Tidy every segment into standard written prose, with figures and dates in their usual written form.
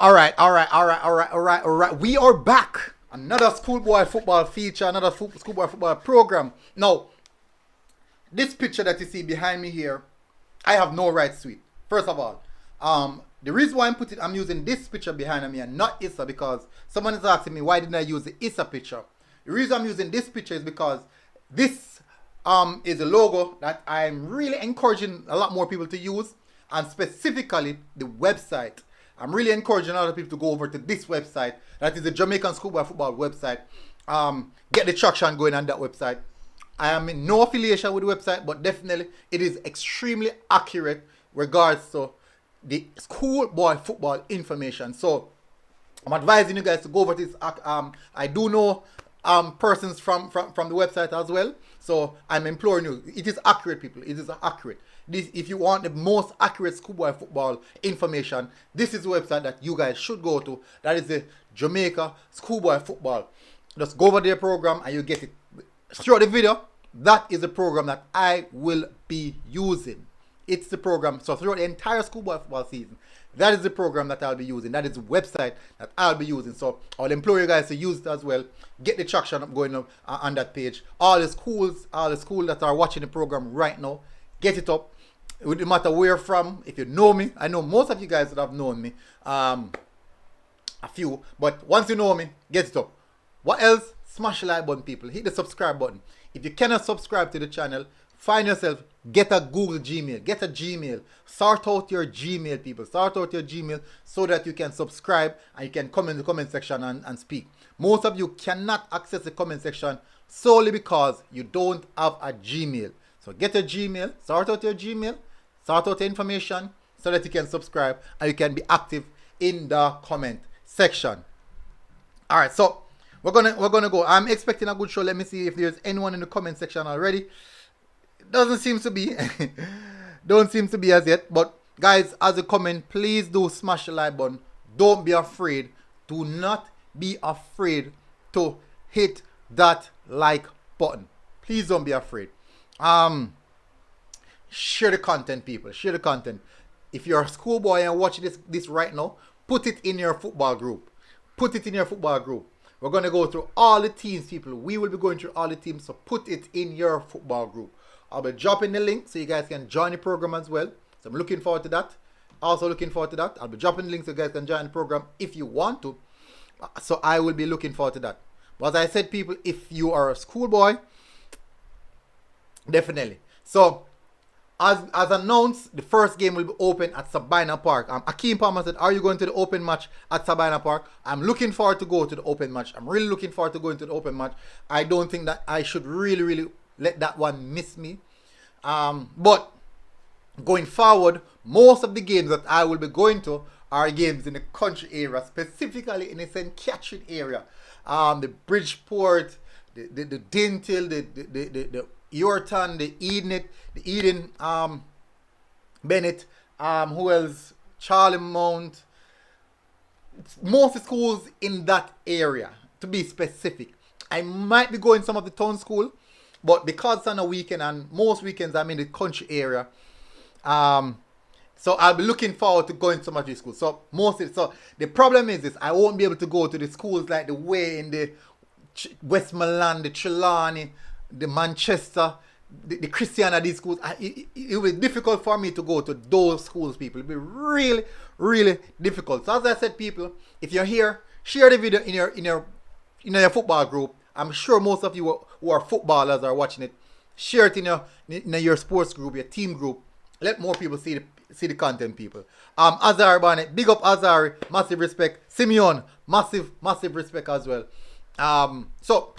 All right. We are back. Another schoolboy football feature, another schoolboy football program. Now, this picture that you see behind me here, I have no rights to it. First of all, the reason why I'm using this picture behind me and not Issa, because someone is asking me why didn't I use the Issa picture. The reason I'm using this picture is because this is a logo that I'm really encouraging a lot more people to use, and specifically the website. I'm really encouraging other people to go over to this website. That is the Jamaican Schoolboy Football website. Get the traction going on that website. I am in no affiliation with the website, but definitely it is extremely accurate regards to the schoolboy football information. So I'm advising you guys to go over to this. I do know persons from the website as well. So I'm imploring you. It is accurate, people. It is accurate. If you want the most accurate schoolboy football information, this is the website that you guys should go to. That is the Jamaica Schoolboy Football. Just go over their program and you get it. Throughout the video, that is the program that I will be using. It's the program. So throughout the entire schoolboy football season, that is the program that I'll be using. That is the website that I'll be using. So I'll implore you guys to use it as well. Get the traction up going up on that page. All the schools that are watching the program right now, get it up. It wouldn't matter where you're from. If you know me, I know most of you guys that have known me, a few, but once you know me, get it up. What else? Smash the like button, people. Hit the subscribe button. If you cannot subscribe to the channel, find yourself, get a Google Gmail, get a Gmail. Sort out your Gmail, people. Sort out your Gmail so that you can subscribe and you can come in the comment section and speak. Most of you cannot access the comment section solely because you don't have a Gmail. So get a Gmail, sort out your Gmail, sort out the information so that you can subscribe and you can be active in the comment section. All right, so we're gonna go. I'm expecting a good show. Let me see if there's anyone in the comment section already. Doesn't seem to be. Don't seem to be as yet. But guys, as a comment, please do smash the like button. Don't be afraid. Do not be afraid to hit that like button. Please don't be afraid. Share the content, people. Share the content. If you're a schoolboy and watching this right now, put it in your football group. Put it in your football group. We're going to go through all the teams, people. We will be going through all the teams, so put it in your football group. I'll be dropping the link so you guys can join the program as well. So I'm looking forward to that. Also looking forward to that. I'll be dropping the link so you guys can join the program if you want to. So I will be looking forward to that. But as I said, people, if you are a schoolboy, definitely. So as announced, the first game will be open at Sabina Park. Akeem Palmer said, are you going to the open match at Sabina Park? I'm looking forward to go to the open match. I'm really looking forward to going to the open match. I don't think that I should really let that one miss me. But going forward, most of the games that I will be going to are games in the country area, specifically in the St. Catherine area. The Bridgeport, the Dintle, the Yorton, the Eden, Bennett, who else? Charlie Mount. Most schools in that area, to be specific. I might be going some of the town school, but because it's on a weekend and most weekends I'm in the country area, so I'll be looking forward to going to some of these schools. So the problem is this: I won't be able to go to the schools like the Way in the Westmoreland, the Trelawney, the Manchester, the Christiana, these schools. It will be difficult for me to go to those schools, people. It will be really difficult. So as I said, people, if you're here, share the video in your football group. I'm sure most of you who are footballers are watching it. Share it in your sports group, your team group. Let more people see the content, people. Azari Barnett, big up Azari, massive respect. Simeon, massive respect as well. So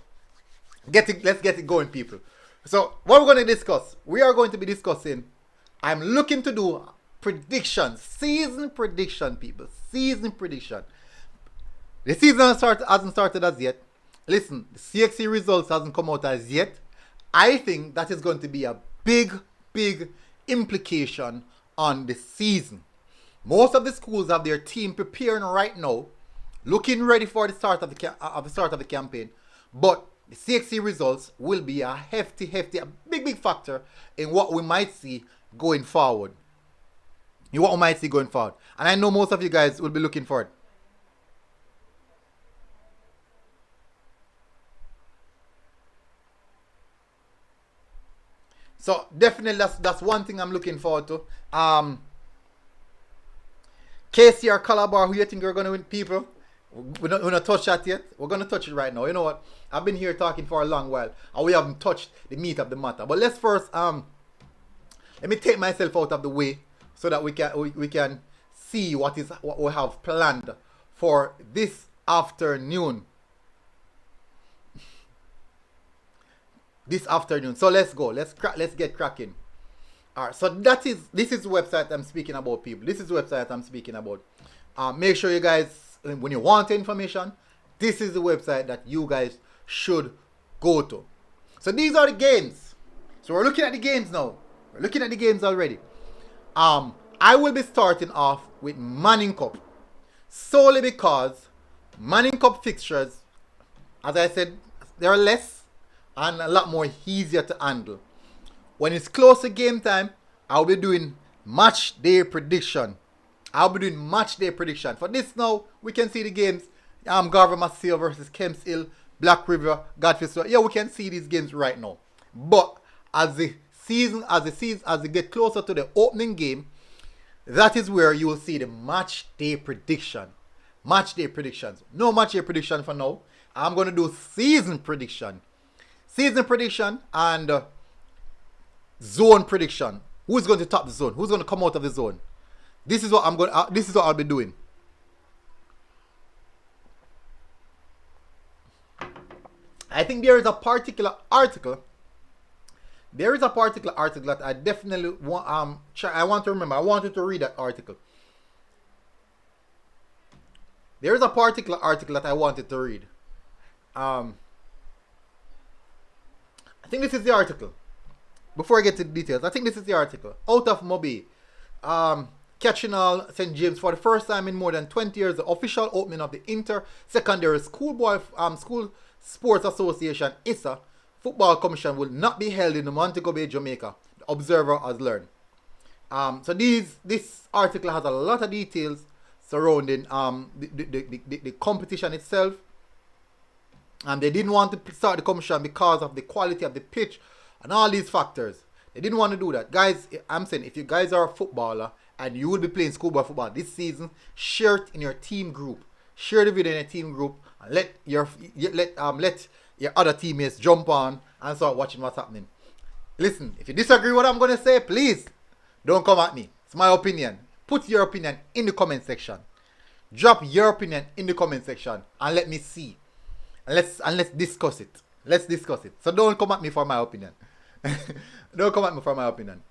let's get it going, people. So what we're going to discuss, we are going to be discussing, I'm looking to do predictions, season prediction, people, season prediction. The season hasn't started as yet. Listen, the CXC results hasn't come out as yet. I think that is going to be a big implication on the season. Most of the schools have their team preparing right now, looking ready for the start of the campaign. But the CXC results will be a hefty, a big factor in what we might see going forward. And I know most of you guys will be looking for it. So definitely that's one thing I'm looking forward to. KCR Calabar, who you think we're gonna win, people? We're not touch that yet. We're gonna touch it right now. You know what? I've been here talking for a long while and we haven't touched the meat of the matter. But let's first let me take myself out of the way so that we can see what we have planned for this afternoon. This afternoon. So let's go. Let's get cracking. Alright, so this is the website I'm speaking about, people. This is the website I'm speaking about. Make sure you guys, when you want information, this is the website that you guys should go to. So these are the games. So we're looking at the games now. We're looking at the games already. I will be starting off with Manning Cup. Solely because Manning Cup fixtures, as I said, there are less and a lot more easier to handle. When it's close to game time, I'll be doing match day prediction. For this now, we can see the games. Garver Masseo versus Kemps Hill, Black River, Godfrey. Yeah, we can see these games right now. But as they get closer to the opening game, that is where you will see the match day prediction. Match day predictions. No match day prediction for now. I'm going to do season prediction. Season prediction and zone prediction. Who's going to top the zone? Who's going to come out of the zone? This is what I'll be doing. I think there is a particular article. That I definitely want. I want to remember. I wanted to read that article. There is a particular article that I wanted to read. I think this is the article. Before I get to the details, I think this is the article. Out of Mobi, Catchinall St. James, for the first time in more than 20 years, the official opening of the Inter-Secondary Schoolboy School Sports Association (ISA) Football Commission will not be held in Montego Bay, Jamaica. The Observer has learned. So this article has a lot of details surrounding the competition itself. And they didn't want to start the commission because of the quality of the pitch and all these factors. They didn't want to do that. Guys, I'm saying if you guys are a footballer and you will be playing schoolboy football this season, share it in your team group. Share the video in your team group and let your other teammates jump on and start watching what's happening. Listen, if you disagree with what I'm going to say, please don't come at me. It's my opinion. Put your opinion in the comment section. Drop your opinion in the comment section and let me see. And let's discuss it. Let's discuss it. So don't come at me for my opinion. Don't come at me for my opinion.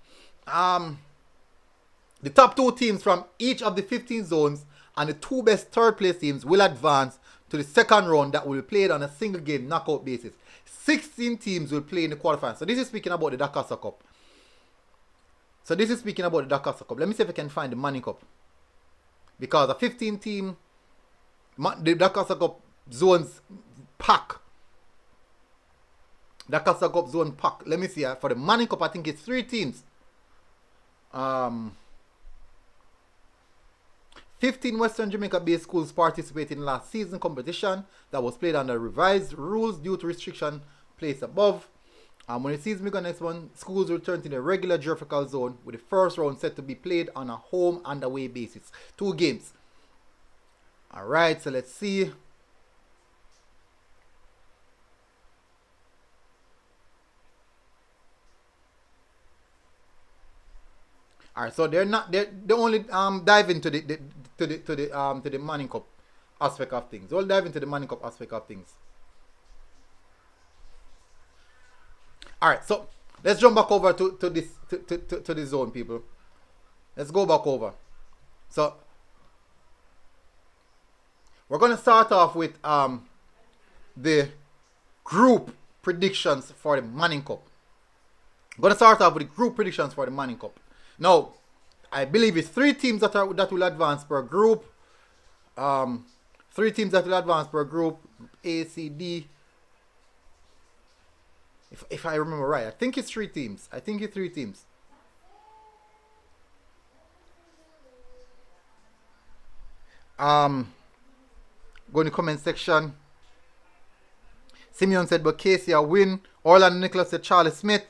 The top 2 teams from each of the 15 zones and the 2 best third place teams will advance to the second round that will be played on a single game knockout basis. 16 teams will play in the quarterfinals. So this is speaking about the Dakasa Cup. Let me see if I can find the Manning Cup. Because a 15 team, the Dakasa Cup zones pack. Dakasa Cup zone pack. Let me see. For the Manning Cup, I think it's 3 teams. 15 Western Jamaica-based schools participated in last season competition that was played under revised rules due to restriction placed above. When the season began next one, schools return to the regular geographical zone with the first round set to be played on a home and away basis. 2 games. Alright, so let's see. Alright, so they only dive into the Manning Cup aspect of things. They'll dive into the Manning Cup aspect of things. Alright, so let's jump back over to the zone, people. Let's go back over. So we're gonna start off with the group predictions for the Manning Cup. Now, I believe it's 3 teams that will advance per group. 3 teams that will advance per group. A, C, D. If I remember right, I think it's 3 teams. Go in the comment section. Simeon said, but Casey a win. Orlando Nicholas said Charlie Smith.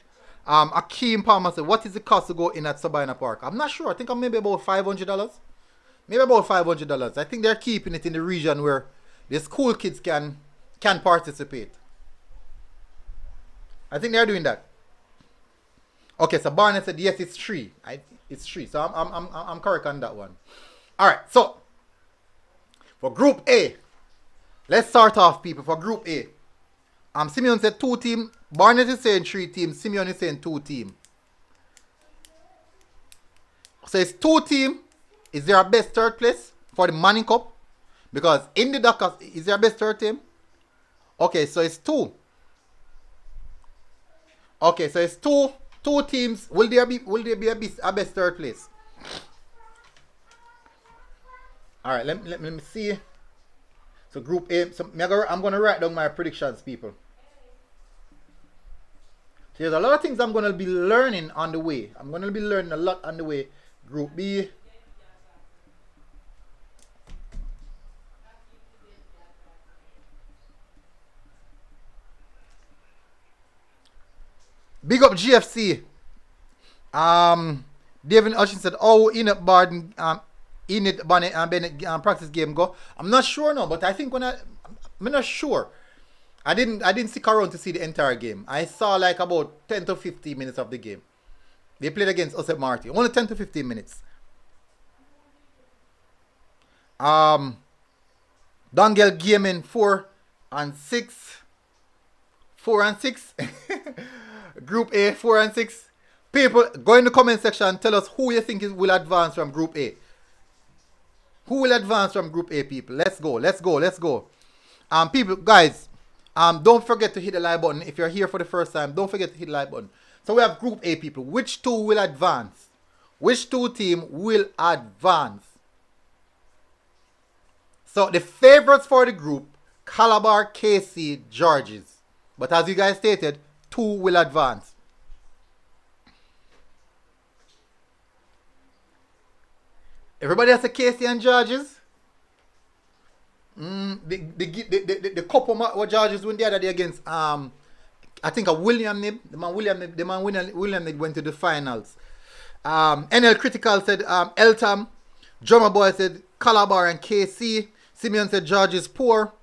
Akeem Palmer said, what is the cost to go in at Sabina Park? I'm not sure. I think I'm maybe about $500. Maybe about $500. I think they're keeping it in the region where the school kids can participate. I think they're doing that. Okay, so Barnett said yes, it's free. It's free. So I'm correct on that one. All right. So for Group A, let's start off, people. For Group A, Simeon said 2 team. Barnett is saying 3 team. Simeon is saying 2 team. So it's 2 team. Is there a best third place for the Manning Cup? Because in the Dakar, is there a best third team? Okay, so it's 2. Okay, so it's 2 teams. Will there be a best third place? All right, let me see. So Group A. So I'm gonna write down my predictions, people. So there's a lot of things I'm gonna be learning on the way. I'm gonna be learning a lot on the way. Group B. Big up GFC. David Ushin said, "Oh, Enoch Barden, Enoch Bennett and Bennett practice game go." I'm not sure now, but I think I'm not sure. I didn't stick around to see the entire game. I saw like about 10 to 15 minutes of the game. They played against Osset Marty. Only 10 to 15 minutes. Dongel Gaming 4 and 6. 4 and 6. Group A 4 and 6. People, go in the comment section and tell us who you think will advance from Group A. Who will advance from Group A, people? Let's go. People, guys, don't forget to hit the like button. If you're here for the first time, don't forget to hit the like button. So we have Group A, people. Which 2 will advance? Which 2 team will advance? So the favorites for the group, Calabar, KC, Georges. But as you guys stated, 2 will advance. Everybody has a KC and Georges. The couple what Georges won the other day against I think a William Nib. The man William Nib went to the finals. NL Critical said Eltham. Drummer Boy said Calabar and KC. Simeon said Georges poor.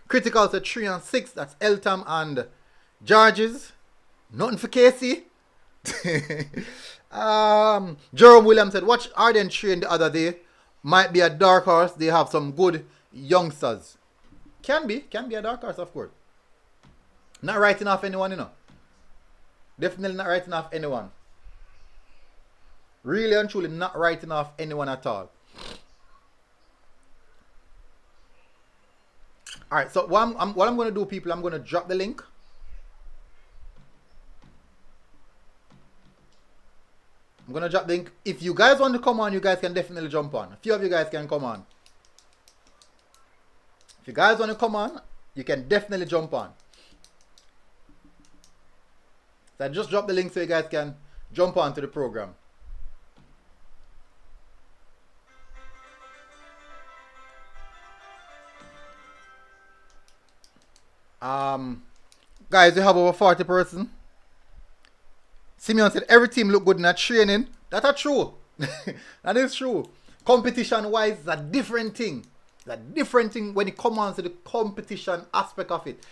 Critical said 3 and 6. That's Eltham and Georges. Nothing for KC. Jerome Williams said, watch Arden train the other day. Might be a dark horse. They have some good youngsters. Can be a dark horse, of course. Not writing off anyone, you know. Definitely not writing off anyone. Really and truly not writing off anyone at all. Alright, so what I'm going to do, people, I'm going to drop the link. I'm going to drop the link. If you guys want to come on, you guys can definitely jump on. A few of you guys can come on. If you guys want to come on, you can definitely jump on. So I just dropped the link so you guys can jump on to the program. Guys, we have over 40 persons. Simeon said every team look good in a training. That's true. That is true. Competition wise, it's a different thing. It's a different thing when it comes on to the competition aspect of it.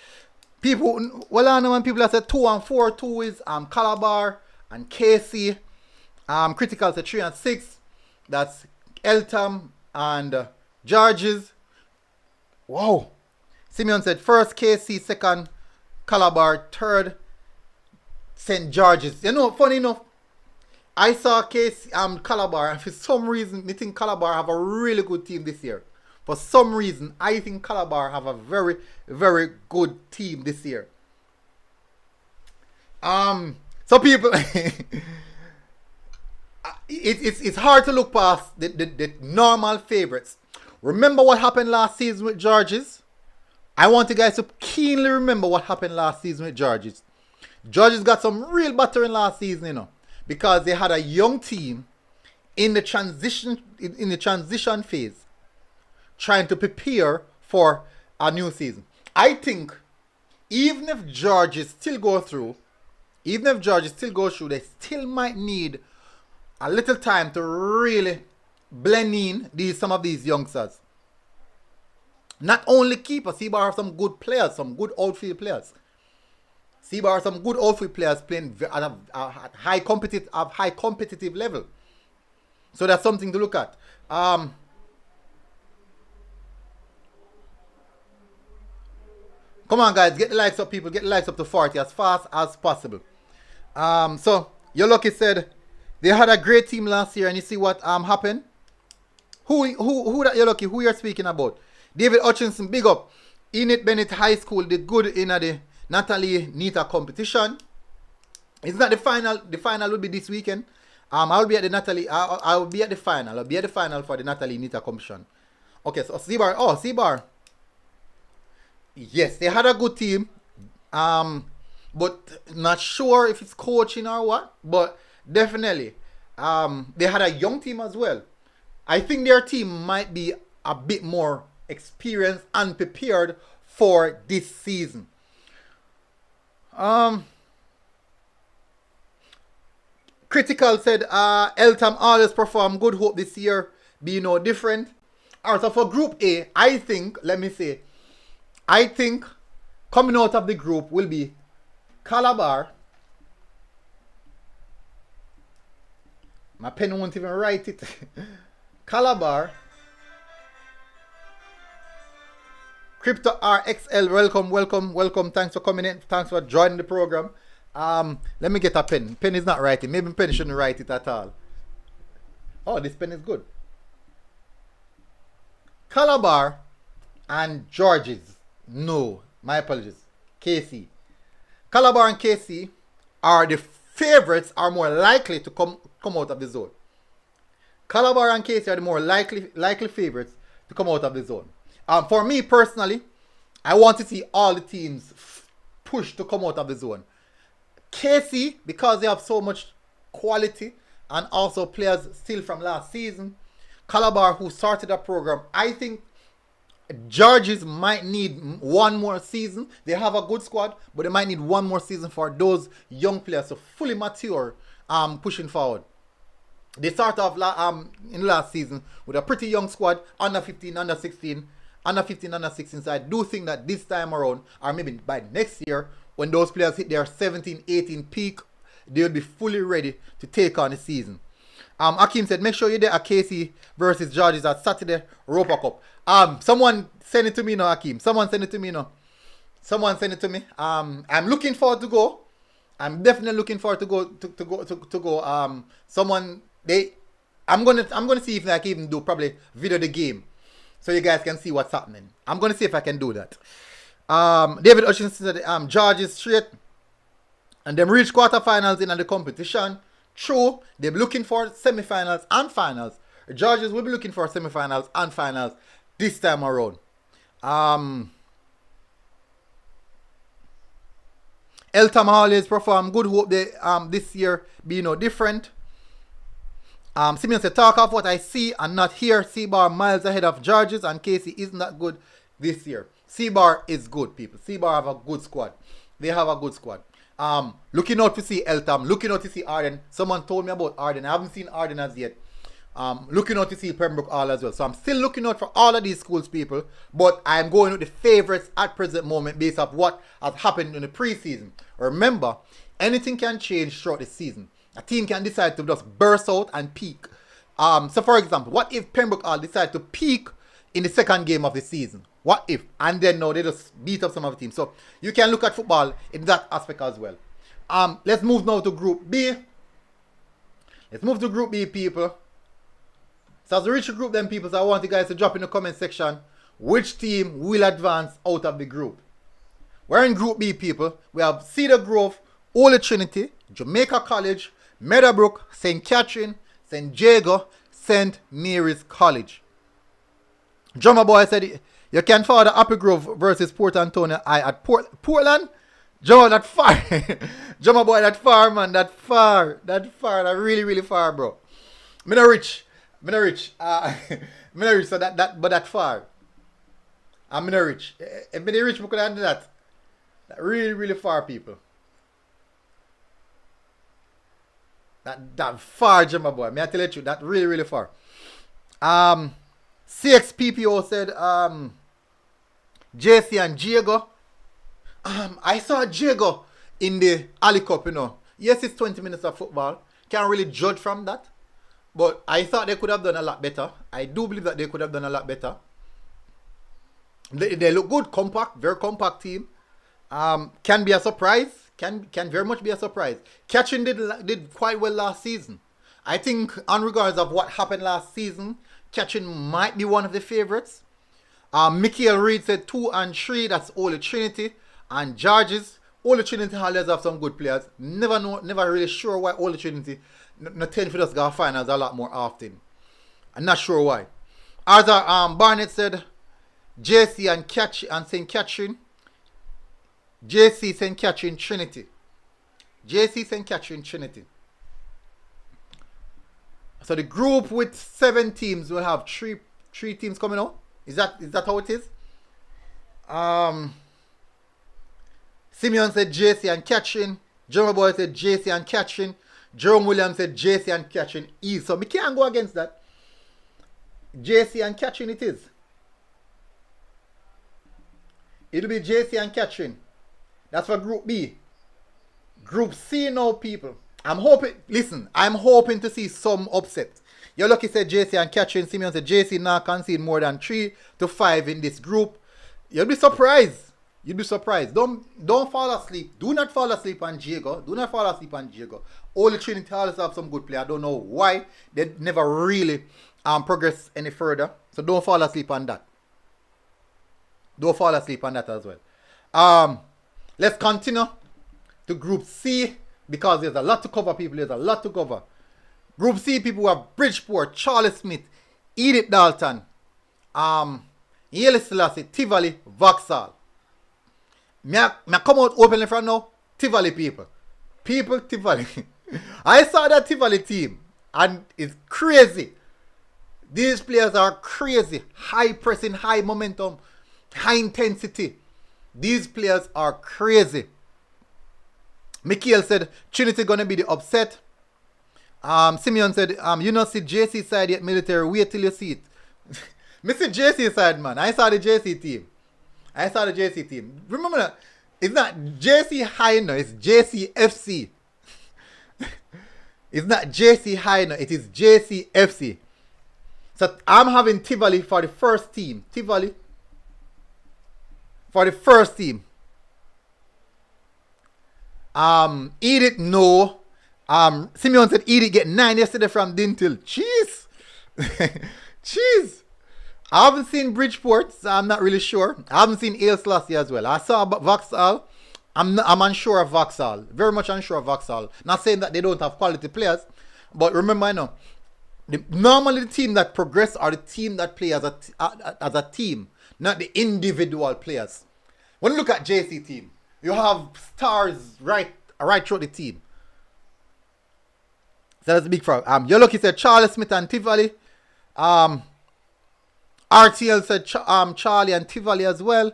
People, well, I know when people have said 2 and 4, 2 is Calabar and KC. Critical said 3 and 6. That's Eltham and Georges. Wow. Simeon said first KC, second Calabar, third St. George's. You know, funny enough, I saw KC Calabar, and for some reason, I think Calabar have a really good team this year. For some reason, I think Calabar have a very, very good team this year. So people, it's hard to look past the normal favorites. Remember what happened last season with Georges? I want you guys to keenly remember what happened last season with Georges. Georges got some real battering last season, you know, because they had a young team in the transition phase, trying to prepare for a new season. I think even if Georges still go through, even if Georgia still goes through, they still might need a little time to really blend in some of these youngsters. Not only keeper, Seabar have some good players, some good outfield players. Seabar have some good outfield players playing at a high competitive level. So that's something to look at. Come on, guys, get the likes up, people. Get the likes up to 40 as fast as possible. So Your Lucky said they had a great team last year, and you see what happened. Who that Your Lucky? Who you're speaking about? David Hutchinson, big up. Enid Bennett High School did good in the Natalie Nita competition. It's not the final. The final will be this weekend. I'll be at the Natalie. I'll be at the final. I'll be at the final for the Natalie Nita competition. Okay, so Seabar. Oh, Seabar. Yes, they had a good team. But not sure if it's coaching or what. But definitely, they had a young team as well. I think their team might be a bit more experienced and prepared for this season. Critical said, Eltham always perform good. Hope this year be no different. Alright, so for Group A, I think coming out of the group will be Calabar. My pen won't even write it. Calabar. Crypto RXL, welcome. Thanks for coming in. Thanks for joining the program. Let me get a pen. Pen is not writing. Maybe pen shouldn't write it at all. Oh, this pen is good. Calabar and Georges. No, my apologies. KC. Calabar and KC are the favorites, are more likely to come out of the zone. Calabar and KC are the more likely favorites to come out of the zone. For me personally, I want to see all the teams push to come out of the zone. KC, because they have so much quality and also players still from last season. Calabar, who started a program, I think Georges might need one more season. They have a good squad, but they might need one more season for those young players to fully mature pushing forward. They started off in last season with a pretty young squad, under 15, under 16. Under 15, under 16. So I do think that this time around, or maybe by next year, when those players hit their 17, 18 peak, they'll be fully ready to take on the season. Akeem said, make sure you're there at KC versus Georges at Saturday Europa Cup. Someone send it to me now, Akeem. Someone send it to me now. Someone send it to me. I'm looking forward to go. I'm definitely looking forward to go. I'm gonna see if I can even do probably video the game, so you guys can see what's happening. I'm gonna see if I can do that. David Hutchinson said Georges straight, and them reach quarterfinals in the competition. True, they're looking for semifinals and finals. Georges will be looking for semifinals and finals this time around. Eltham always perform good. Hope they this year be no different. Simeon said, talk of what I see and not hear. Seabar miles ahead of Georges, and Casey isn't that good this year. Seabar is good, people. Seabar have a good squad. They have a good squad. Looking out to see Eltham. Looking out to see Arden. Someone told me about Arden. I haven't seen Arden as yet. Looking out to see Pembroke Hall as well. So I'm still looking out for all of these schools, people. But I'm going with the favorites at present moment based off what has happened in the preseason. Remember, anything can change throughout the season. A team can decide to just burst out and peak. So for example, what if Pembroke Hall decide to peak in the second game of the season? What if? And then no, they just beat up some of the teams. So you can look at football in that aspect as well. Let's move now to Group B. Let's move to Group B, people. So as we reach the group then, people, so I want you guys to drop in the comment section which team will advance out of the group. We're in Group B, people. We have Cedar Grove, Holy Trinity, Jamaica College, Meadowbrook, St. Catherine, St. Jago, St. Mary's College. Drummer Boy said, you can follow the Happy Grove versus Port Antonio I at Portland. Drummer, that far. Drummer Boy, that far, man. That far. That really, really far, bro. Me not rich. Me not rich. So but that far. I'm not rich. If me not rich, we could handle that. That really, really far, people. That far, Gemma boy. May I tell you the truth? That really, really far. CXPPO said JC and Diego. I saw Diego in the Ali Cup, you know. Yes, it's 20 minutes of football. Can't really judge from that. But I thought they could have done a lot better. I do believe that they could have done a lot better. They look good, compact, very compact team. Can be a surprise. Can very much be a surprise. Catching did quite well last season. I think on regards of what happened last season, Catching might be one of the favorites. Michael Reed said 2 and 3, that's Holy Trinity. And Georges, Holy Trinity always have some good players. Never really sure why Holy Trinity not 10 for us go finals a lot more often. I'm not sure why. Arthur Barnett said JC and St. Catherine. JC, St. Catherine, Trinity. JC, St. Catherine, Trinity. So the group with 7 teams will have three teams coming out. Is that how it is? Simeon said JC and Catherine. Jerome Boy said JC and Catherine. Jerome Williams said JC and Catherine East. So we can't go against that. JC and Catherine it is. It'll be JC and Catherine. That's for Group B. Group C now, people. I'm hoping to see some upset. Your lucky said JC and Catherine. Simeon said JC now concede more than 3 to 5 in this group. You'll be surprised. You'll be surprised. Don't fall asleep. Do not fall asleep on Diego. Do not fall asleep on Diego. Holy Trinity always have some good players. I don't know why they never really progress any further. So don't fall asleep on that. Don't fall asleep on that as well. Let's continue to Group C because there's a lot to cover, people. There's a lot to cover. Group C, people have Bridgeport, Charlie Smith, Edith Dalton, Haile Selassie, Tivoli, Vauxhall. Me come out openly from now. Tivoli people. People, Tivoli. I saw that Tivoli team and it's crazy. These players are crazy. High pressing, high momentum, high intensity. These players are crazy. Michael said Trinity gonna be the upset. Simeon said, you not see JC side yet military, wait till you see it. Me see JC side, man. I saw the JC team. Remember that? It's not JC High no, it's JC FC. It's not JC High no, it is JC FC. So I'm having Tivoli for the first team. Tivoli for the first team. Edith no. Simeon said Edith get 9 yesterday from Dintil. Jeez. Jeez. I haven't seen Bridgeport, so I'm not really sure. I haven't seen Haile Selassie as well. I saw Vauxhall. I'm unsure of Vauxhall. Very much unsure of Vauxhall. Not saying that they don't have quality players, but remember, I know, normally the team that progress are the team that play as a team, not the individual players. When you look at JC team, you have stars right through the team. So that's a big frog. Your lucky said Charlie Smith and Tivoli. RTL said Charlie and Tivoli as well.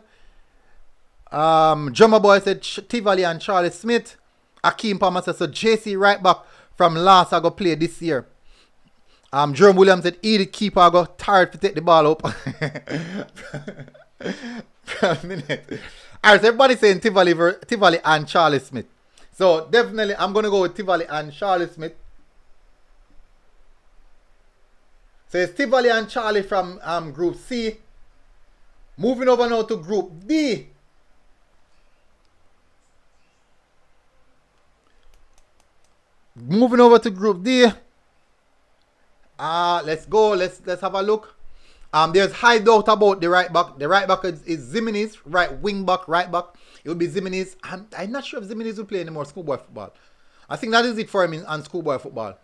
Drummer Boy said Tivoli and Charlie Smith. Akeem Palmer said so JC right back from last I go play this year. Jerome Williams said Edith keeper I go tired to take the ball up. For a minute. Alright, so everybody saying Tivoli and Charlie Smith. So definitely I'm gonna go with Tivoli and Charlie Smith. So it's Tivoli and Charlie from Group C. Moving over now to Group D. Moving over to Group D. Let's go. Let's have a look. There's high doubt about the right back. The right back is Zimenez. Right wing back, right back. It will be Zimenez. I'm not sure if Zimenez will play anymore schoolboy football. I think that is it for him on schoolboy football.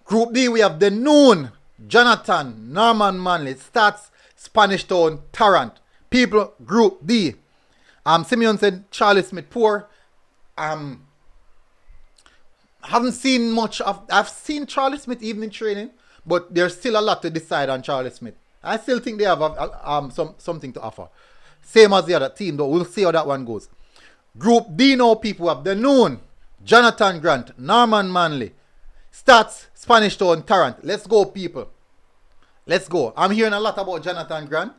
Group D, we have the Noon, Jonathan, Norman Manley, Stats, Spanish Town, Tarrant. People, Group D. Simeon said Charlie Smith poor. Haven't seen much of. I've seen Charlie Smith evening training, but there's still a lot to decide on Charlie Smith. I still think they have something to offer. Same as the other team, though. We'll see how that one goes. Group D now, people have the Noon, Jonathan Grant, Norman Manley, Stats, Spanish Town, Tarrant. Let's go, people. Let's go. I'm hearing a lot about Jonathan Grant.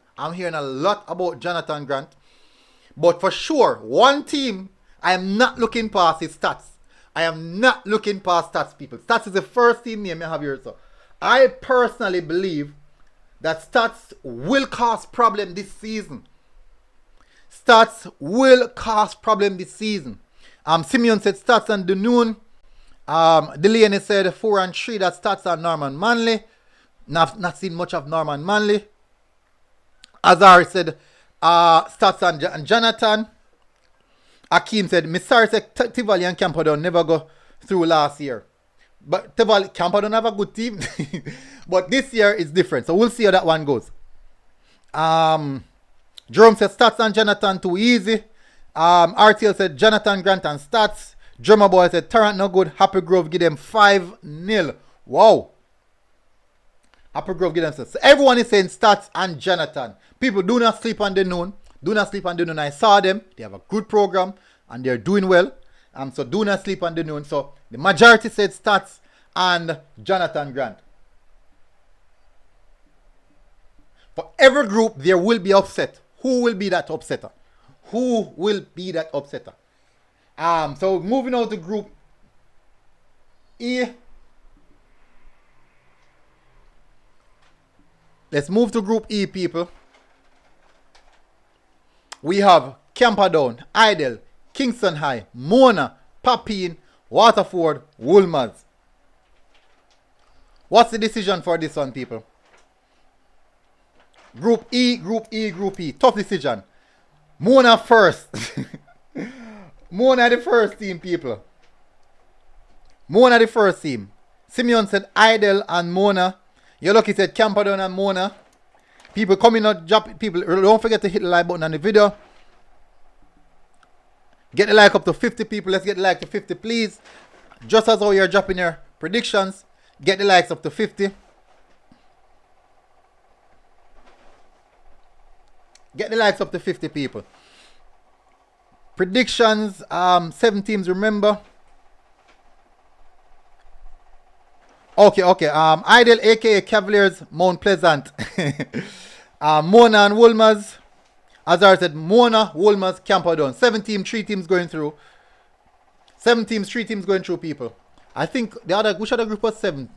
But for sure, one team I am not looking past is Stats. I am not looking past Stats, people. Stats is the first team name I have here. So I personally believe that Stats will cause problem this season. Stats will cause problem this season. Simeon said Stats and Dunoon. Delaney said 4 and 3. That Stats are Norman Manley. Not seen much of Norman Manley. Azar said Stats and Jonathan. Akeem said, Missar said Tivoli and Camperdown never go through last year. But Camperdown have a good team. But this year is different. So we'll see how that one goes. Jerome said Stats and Jonathan too easy. RTL said Jonathan Grant and Stats. Drummer Boy said Tarrant no good. Happy Grove give them 5-0. Wow. Happy Grove give them 6. So everyone is saying Stats and Jonathan. People, do not sleep on the noon. Do not sleep on the noon. I saw them. They have a good program and they're doing well. So do not sleep on the noon. So the majority said Stats and Jonathan Grant. For every group, there will be upset. Who will be that upsetter? Who will be that upsetter? So moving on to group E. Let's move to group E, people. We have Camperdown, Idle, Kingston High, Mona, Papine, Waterford, Woolmers. What's the decision for this one, people? Group E, Group E, Group E. Tough decision. Mona first. Mona the first team, people. Mona the first team. Simeon said Idle and Mona. You're lucky said Camperdown and Mona. People coming out, drop people. Don't forget to hit the like button on the video. Get the like up to 50 people. Let's get the like to 50, please. Just as how you're dropping your predictions, get the likes up to 50. Get the likes up to 50 people. Predictions, 7 teams, remember. Okay. Idle, aka Cavaliers, Mount Pleasant. Mona and Woolmers. As I said, Mona, Woolmers, Camperdown. 7 teams, 3 teams going through. 7 teams, 3 teams going through, people. I think which other group was 7?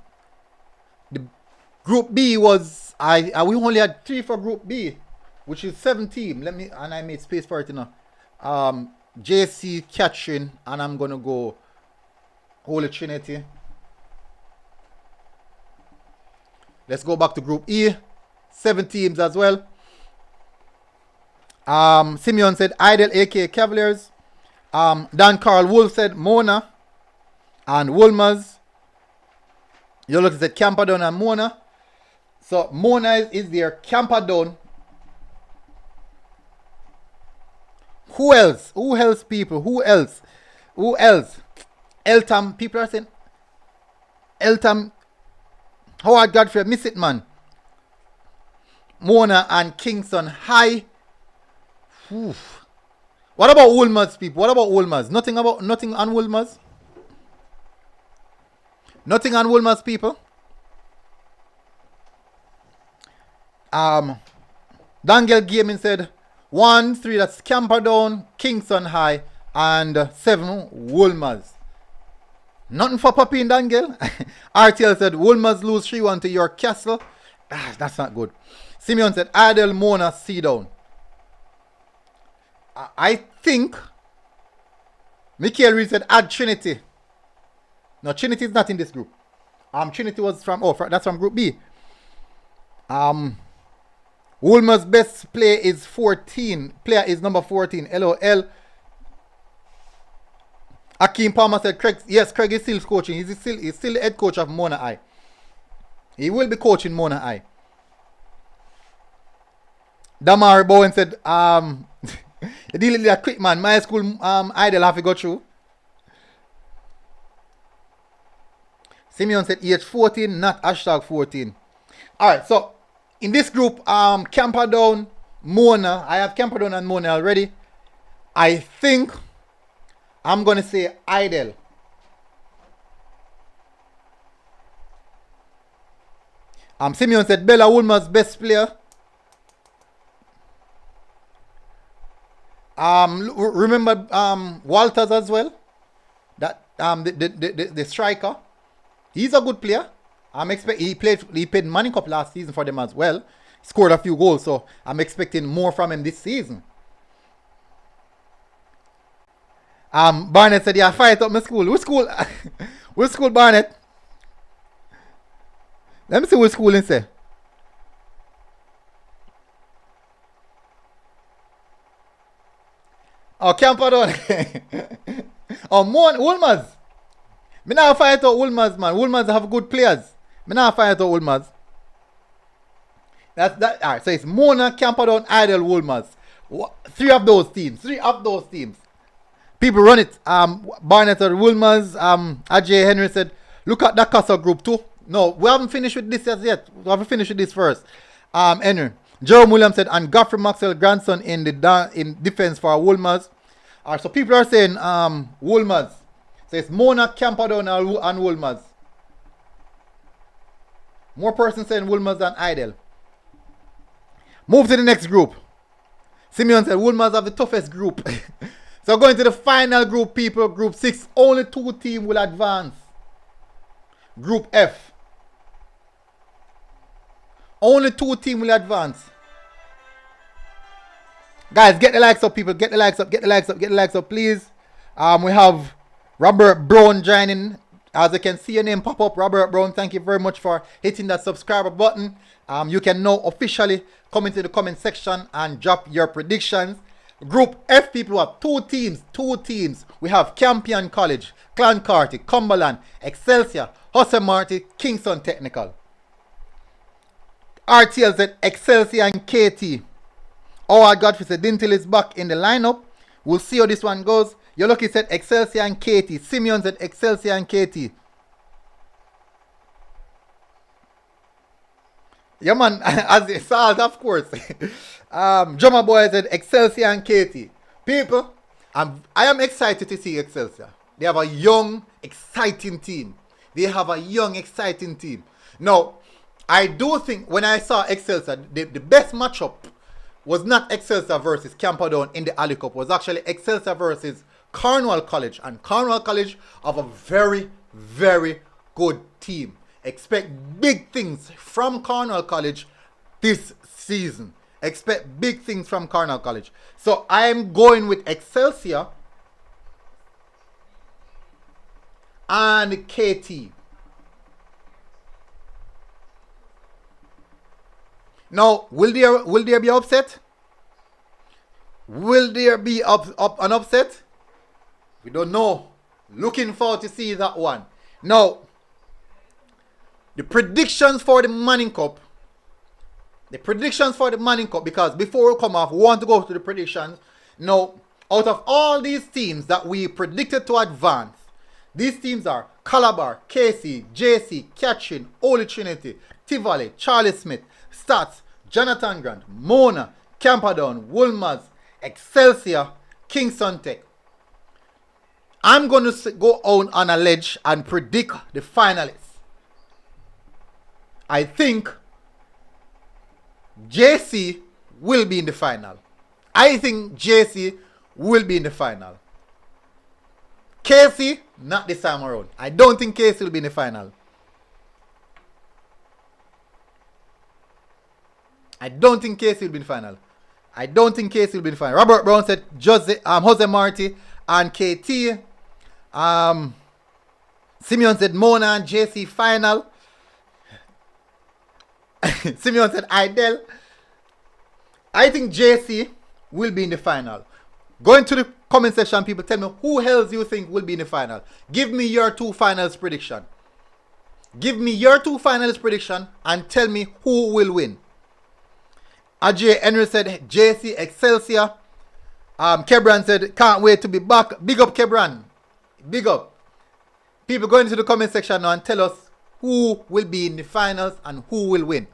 The group B was, we only had 3 for group B, which is 7 teams. And I made space for it, you know. JC, Catherine, and I'm gonna go Holy Trinity. Let's go back to group E. 7 teams as well. Simeon said Idle, aka Cavaliers. Dan Carl Wolf said Mona and Woolmers. Yolo said Camperdown and Mona. So Mona is there. Camperdown. Who else? Who else, people? Who else? Eltham. People are saying Eltham. Howard Godfrey. Miss it, man. Mona and Kingston High. Oof. What about Woolmers, people? What about Woolmers? Nothing on Woolmers? Nothing on Woolmers, people? Daniel Gaming said 1, 3, that's Camperdown, Kingston High, and 7 Woolmers. Nothing for Papi and Daniel. RTL said Woolmers lose 3-1 to York Castle. That's not good. Simeon said Idle, Mona, C-Down. I think Michael Reed said add Trinity. No, Trinity is not in this group. Trinity was from that's from group B. Woolmer's best player is 14. Player is number 14. LOL. Akeem Palmer said Craig. Yes, Craig is still coaching. He's still the head coach of Mona I. He will be coaching Mona I. Damari Bowen said the deal is quick, man. My school Idle have to go through. Simeon said age 14, not hashtag 14. Alright, so in this group, Camperdown, Mona. I have Camperdown and Mona already. I think I'm gonna say Idle. Simeon said Bella Woolmer's best player. Remember Walters as well. That the striker. He's a good player. He played Money Cup last season for them as well. Scored a few goals, so I'm expecting more from him this season. Barnett said, yeah, fight up my school. Which school? Which school, Barnett? Let me see what school he say. Oh, Campadon. Oh, Woolmers. Me now fight out Woolmers, man. Woolmers have good players. Me now fight out Woolmers. That's that. Alright, so it's Mona, Campadon, Idle, Woolmers. Three of those teams. People run it. Barnett said Woolmers. Ajay Henry said, look at that Casa group too. No, we haven't finished with this yet. We haven't finished with this first. Henry. Jerome Williams said, and Godfrey Maxwell grandson in defense for Woolmers. So people are saying Woolmers. So it's Mona, Campadon, and Woolmers. More persons saying Woolmers than Idle. Move to the next group. Simeon said Woolmers have the toughest group. So going to the final group, people. Group 6. Only 2 teams will advance. Group F. Only 2 teams will advance. Guys, get the likes up, people. Get the likes up, please. We have Robert Brown joining. As you can see your name pop up, Robert Brown. Thank you very much for hitting that subscriber button. You can now officially come into the comment section and drop your predictions. Group F, people, have 2 teams. We have Campion College, Clancarty, Cumberland, Excelsior, Jose Marti, Kingston Technical. RTL said Excelsior and KT. Howard Godfrey said Dintil is back in the lineup. We'll see how this one goes. Your lucky said Excelsior and KT. Simeon said Excelsior and KT. Yeah, man, as a salt, of course. Drummer Boy said Excelsior and KT. People, I am excited to see Excelsior. They have a young, exciting team. Now, I do think when I saw Excelsior, the best matchup was not Excelsior versus Campadon in the Ali Cup. It was actually Excelsior versus Cornwall College. And Cornwall College have a very, very good team. Expect big things from Cornwall College this season. Expect big things from Cornwall College. So I am going with Excelsior and KT. Now, will there be upset? Will there be an upset? We don't know. Looking forward to see that one. Now, the predictions for the Manning Cup. Because before we come off, we want to go to the predictions. Now, out of all these teams that we predicted to advance, these teams are Calabar, KC, JC, Catchin, Holy Trinity, Tivoli, Charlie Smith, Stats, Jonathan Grant, Mona, Campadon, Woolmers, Excelsior, Kingston Tech. I'm going to go on a ledge and predict the finalists. I think JC will be in the final. KC, not this time around. I don't think KC will be in the final. Robert Brown said Jose Marti and KT. Simeon said Mona and JC final. Simeon said Idel. I think JC will be in the final. Go into the comment section, people. Tell me who else you think will be in the final. Give me your 2 finals prediction. And tell me who will win. Ajay Henry said JC Excelsior. Kebran said can't wait to be back. Big up Kebran. Big up. People go into the comment section now and tell us who will be in the finals and who will win.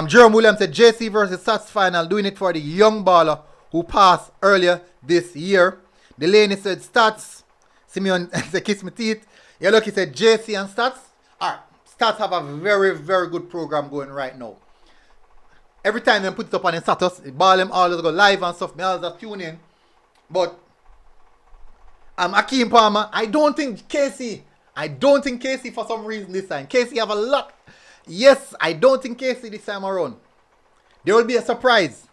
Jerome Williams said JC versus Sats final, doing it for the young baller who passed earlier this year. Delaney said Stats. Simeon said kiss my teeth. Yellow said JC and Stats. Alright, Stats have a very, very good program going right now. Every time they put it up on the status, ball them all go live and stuff. Me always tune in. But Akeem Palmer, I don't think Casey for some reason this time. Casey have a lot. Yes, I don't think Casey this time around. There will be a surprise.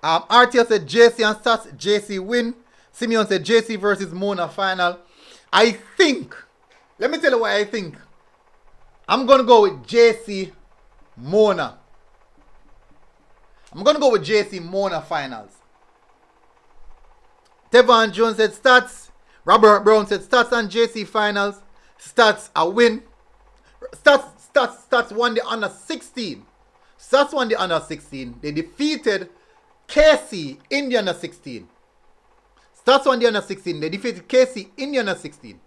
RTL said JC and Stats, JC win. Simeon said JC versus Mona final. I think, let me tell you what I think. I'm going to go with JC Mona. I'm going to go with JC Mona finals. Tevon Jones said Stats. Robert Brown said Stats and JC finals. Stats a win. Stats won the under 16. Stats won the under 16. They defeated KC in the under 16. Stats won the under 16. They defeated KC in the under 16.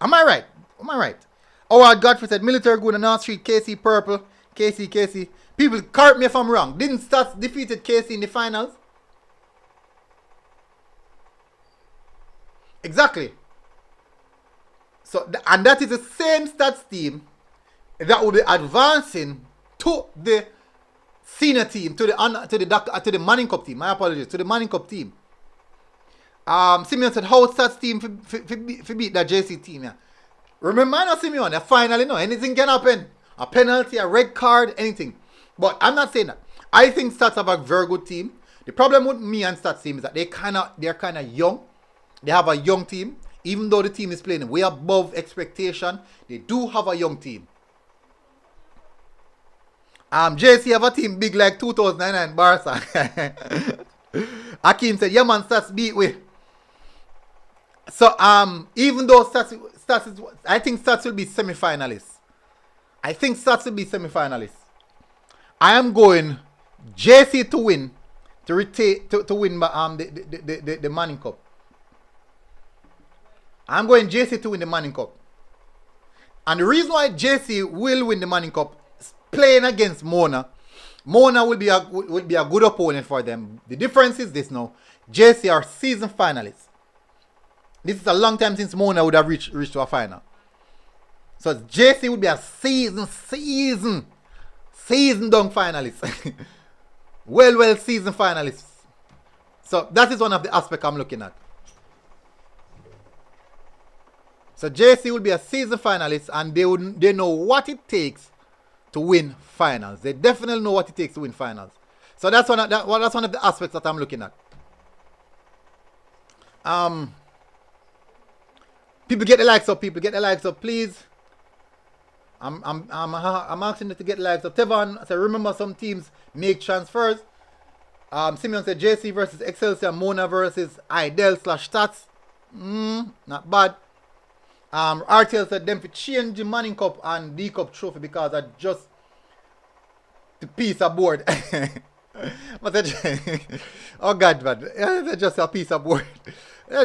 Am I right? Howard Godfrey said Military Good and North Street, KC purple. KC. People correct me if I'm wrong. Didn't Stats defeated KC in the finals? Exactly. So, and that is the same Stats team that will be advancing to the senior team, to the Manning Cup team. My apologies, to the Manning Cup team. Simeon said, how Stats team for beat that JC team? Yeah. Remember, I know Simeon, finally, anything can happen. A penalty, a red card, anything. But I'm not saying that. I think Stats have a very good team. The problem with me and Stats team is that they're kind of young. They have a young team. Even though the team is playing way above expectation, they do have a young team. JC have a team big like 2009 Barca. Akeem said, yeah man, Stats beat we. So even though Stats is, I think Stats will be semi-finalists. I am going JC to win, to win the Manning Cup. I'm going JC to win the Manning Cup. And the reason why JC will win the Manning Cup is playing against Mona. Mona will be a good opponent for them. The difference is this now. JC are season finalists. This is a long time since Mona would have reached to a final. So JC would be a season dunk finalist. well season finalists. So that is one of the aspects I'm looking at. So JC will be a season finalist and they know what it takes to win finals. They definitely know what it takes to win finals. So that's one of the aspects that I'm looking at. People get the likes up, please. I'm asking you to get the likes up. Tevon said, remember some teams make transfers. Simeon said JC versus Excelsior, Mona versus Idel/Stats. Not bad. RTL said them to change the Manning Cup and D Cup trophy because I just the piece of board. Oh God, man. It's just a piece of board.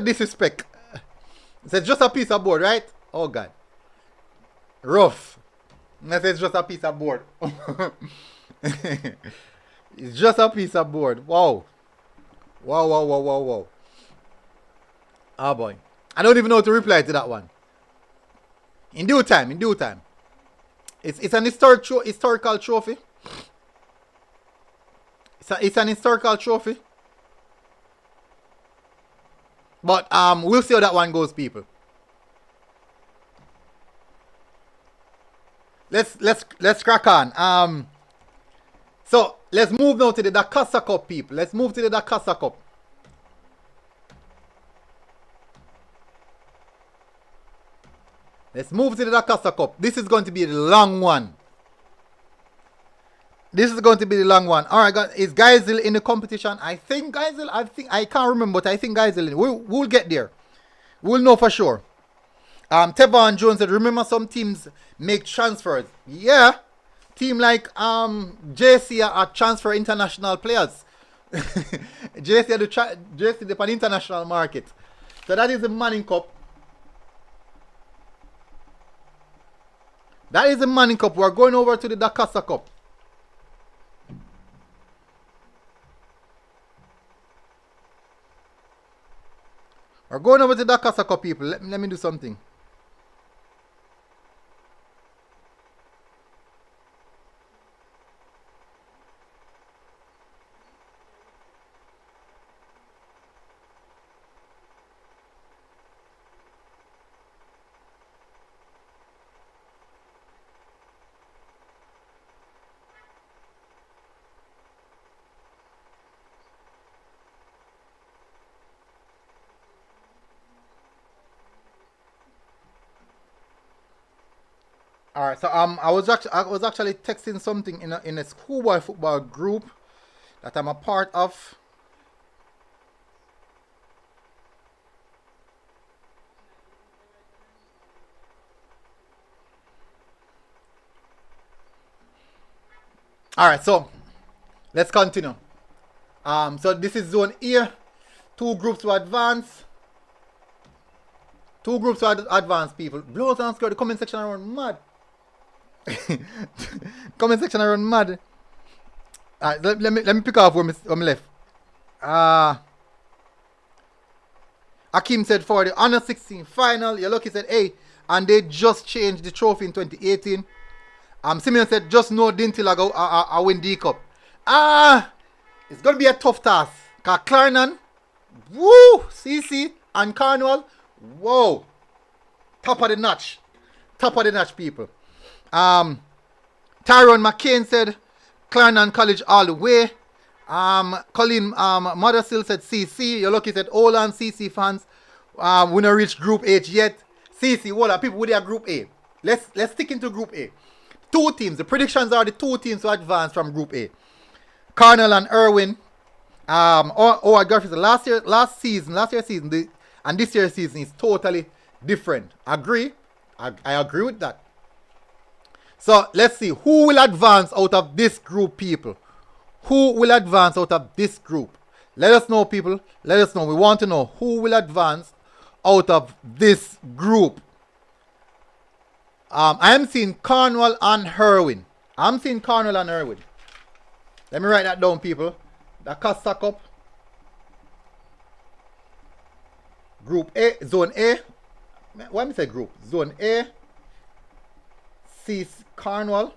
Disrespect. It's just a piece of board, right? Oh God. Rough. It's just a piece of board. It's just a piece of board. Wow. Oh boy. I don't even know how to reply to that one. In due time. It's an historical trophy. It's an historical trophy. But we'll see how that one goes, people. Let's crack on. So let's move now to the Dakasa Cup, people. Let's move to the Dakasa Cup. Let's move to the Dakasa Cup. This is going to be the long one. All right, guys. Is Geisel in the competition? I think I can't remember, but I think Geisel in. We'll get there. We'll know for sure. Tevon Jones said, remember some teams make transfers. Yeah. Team like JC are transfer international players. JC the international market. So that is the Manning Cup. That is the Manning Cup. We're going over to the Dakasa Cup. We're going over to the Dakasa Cup, people. Let me do something. All right. So I was actually texting something in a schoolboy football group that I'm a part of. All right. So let's continue. So this is zone A. Two groups to advance. Two groups to advance, people. Blows and score. The comment section around mad. Comment section around mad. Let me pick off where I'm left. Akeem said for the Under 16 final, your lucky said, hey, and they just changed the trophy in 2018. Simeon said, just know until I win D Cup. It's gonna be a tough task. Cause Clarnan, woo, CC and Carnival, whoa, top of the notch, people. Tyrone McCain said, Clarnan College all the way. Colin Mother still said CC. Your lucky said all on CC fans. We not reach Group H yet. CC, what are people with their Group A? Let's stick into Group A. Two teams. The predictions are the two teams to advance from Group A. Carnell and Irwin. I got it. Last year's season, and this year's season is totally different. Agree? I agree with that. So let's see who will advance out of this group, people. Who will advance out of this group? Let us know, people. Let us know. We want to know who will advance out of this group. I am seeing Cornwall and Irwin. Let me write that down, people. The Costa Cup. Group A, Zone A. Why am I say group? Zone A. C, Cornwall.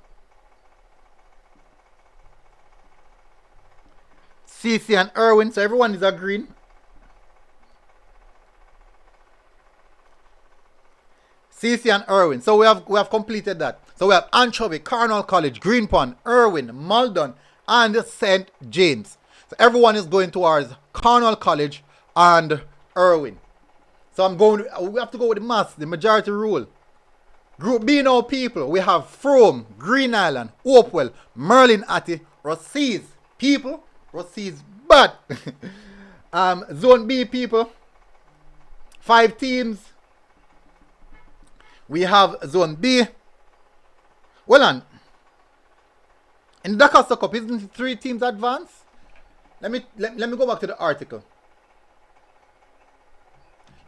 CC and Irwin. So everyone is agreeing. CC and Irwin. So we have completed that. So we have Anchovy, Cornwall College, Greenpond, Irwin, Maldon, and St. James. So everyone is going towards Cornwall College and Irwin. So we have to go with the mass, the majority rule. Group B now, people. We have Frome, Green Island, Hopewell, Merlin Atty, Rossies. People, Rossies, but Zone B, people. 5 teams. We have Zone B. Well, on in the Costa Cup, isn't it 3 teams advance? Let me go back to the article.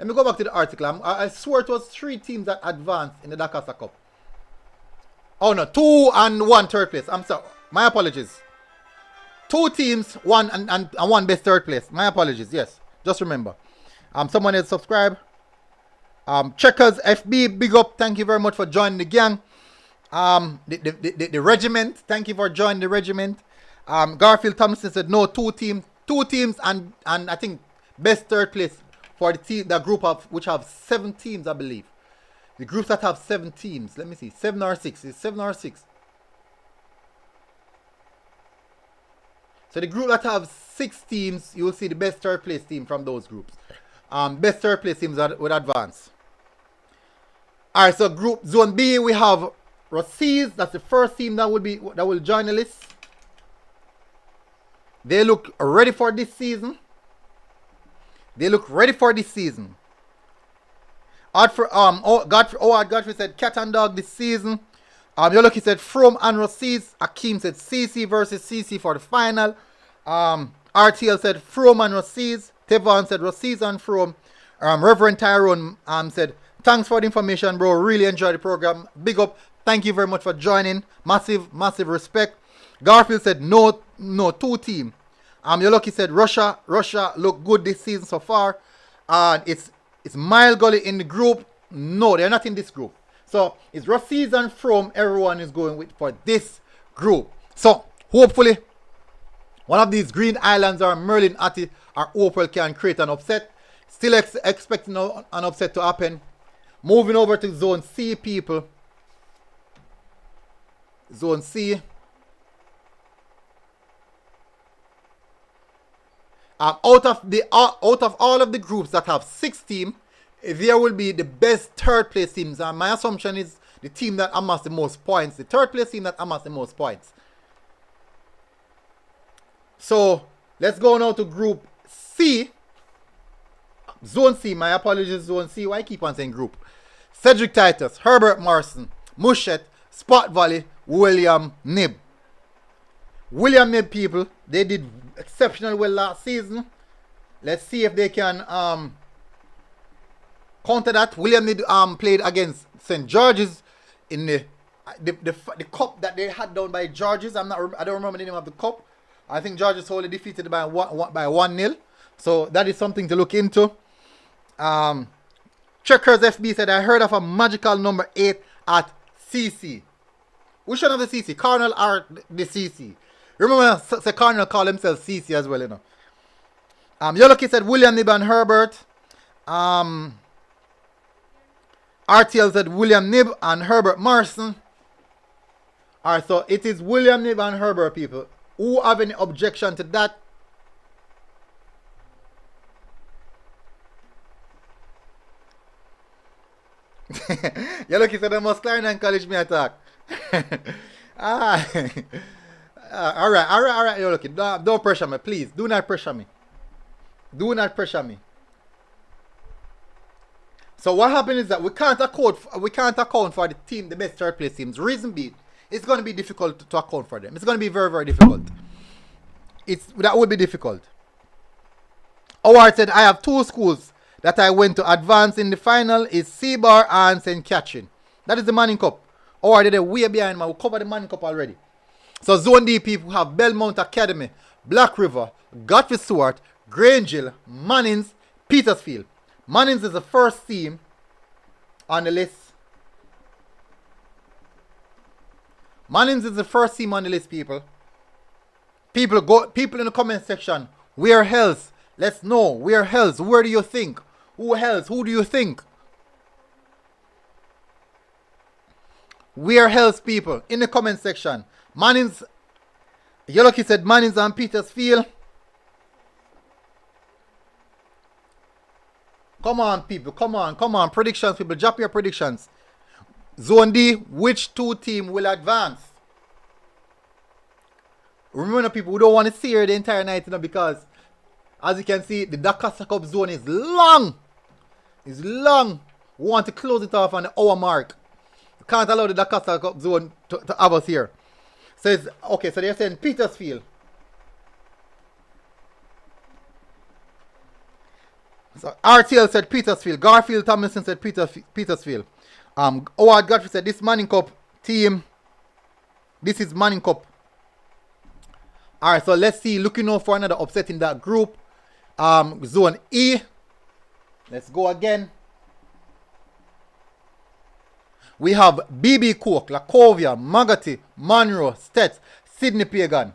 I swear it was 3 teams that advanced in the Dakota Cup. Oh no, 2 and 1 third place. I'm sorry. My apologies. 2 teams, 1 and 1 best third place. My apologies. Yes. Just remember. Someone else subscribe. Checkers FB, big up. Thank you very much for joining the gang. The regiment. Thank you for joining the regiment. Garfield Thompson said no, 2 teams and I think best third place for the group of which have 7 teams, I believe. The groups that have 7 teams. Let me see. 7 or 6. It's 7 or 6. So the group that have 6 teams, you will see the best third place team from those groups. Best third place teams would advance. Alright, so group Zone B, we have Rossies. That's the first team that will join the list. They look ready for this season. Godfrey said cat and dog this season. Yoloki said From and Rossies. Akeem said CC versus CC for the final. RTL said From and Rossies. Tevon said Rossies and From. Reverend Tyrone said thanks for the information, bro. Really enjoyed the program. Big up. Thank you very much for joining. Massive respect. Garfield said no 2 team. Yoloki said Russia look good this season so far. It's Mile Gully in the group. No, they're not in this group. So it's Rossies and From everyone is going with for this group. So hopefully one of these Green Islands or Merlin Atty or Hopewell can create an upset. Still expecting an upset to happen. Moving over to Zone C, people. Zone C. Out of all of the groups that have 6 teams, there will be the best third place teams. And my assumption is the team that amassed the most points, the third place team that amassed the most points. So let's go now to Group C. Zone C, my apologies, Zone C. Why I keep on saying group? Cedric Titus, Herbert Morrison, Mushet, Spot Valley, William Nib. William Nib people, they did exceptional well last season. Let's see if they can counter that. William Nib played against St. George's in the cup that they had down by George's. I don't remember the name of the cup. I think George's only defeated by 1-0. So that is something to look into. Checkers FB said, I heard of a magical number 8 at CC. Which one of the CC? Cardinal or the CC? Remember, the Cardinal call themselves CC as well, you know. Yellow Kid said William Nib and Herbert. RTL said William Nib and Herbert Morrison. Alright, so it is William Nib and Herbert, people. Who have any objection to that? Yellow Kid said I must climb and college me attack. Alright, Yellow Kid. Don't pressure me, please. Do not pressure me. Do not pressure me. So what happened is that we can't account for the best third place teams. Reason being, it's going to be difficult to account for them. It's going to be very, very difficult. That would be difficult. Howard said, I have 2 schools that I went to advance in the final is Seabar and St. Catherine. That is the Manning Cup. Howard did way behind me. We covered the Manning Cup already. So Zone D people have Belmont Academy, Black River, Godfrey Stewart, Grangeville, Mannings, Petersfield. Mannings is the first team on the list. Mannings is the first team on the list, people. People in the comment section. Where else? Let's know. Where else? Where do you think? Who else? Who do you think? Where else, people? In the comment section. Mannings. Yellow Kid said Mannings and Petersfield. Come on, people. Come on. Predictions, people. Drop your predictions. Zone D, which 2 teams will advance? Remember, people, we don't want to see her the entire night, you know, because as you can see, the Dakasa Cup zone is long. It's long. We want to close it off on the hour mark. You can't allow the Dakasa Cup zone to have us here. So it's okay. So they're saying Petersfield. So RTL said Petersfield. Garfield Tomlinson said Petersfield. Howard Godfrey said this Manning Cup team. This is Manning Cup. Alright, so let's see. Looking out for another upset in that group. Zone E. Let's go again. We have BB Cook, Lacovia, Magati, Monroe, Stets, Sydney Pagan.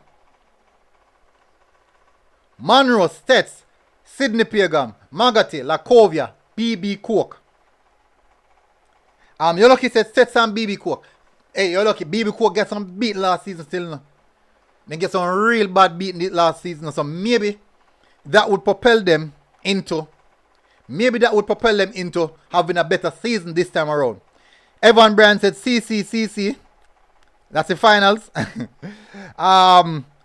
Monroe, Stets, Sydney Pagan, Magati, Lacovia, BB Cook. You're lucky said Stets and BB Cook. Hey, you're lucky. BB Cook get some beat last season still. No? They get some real bad beat last season. So maybe that would propel them into having a better season this time around. Evan Brand said CC. That's the finals.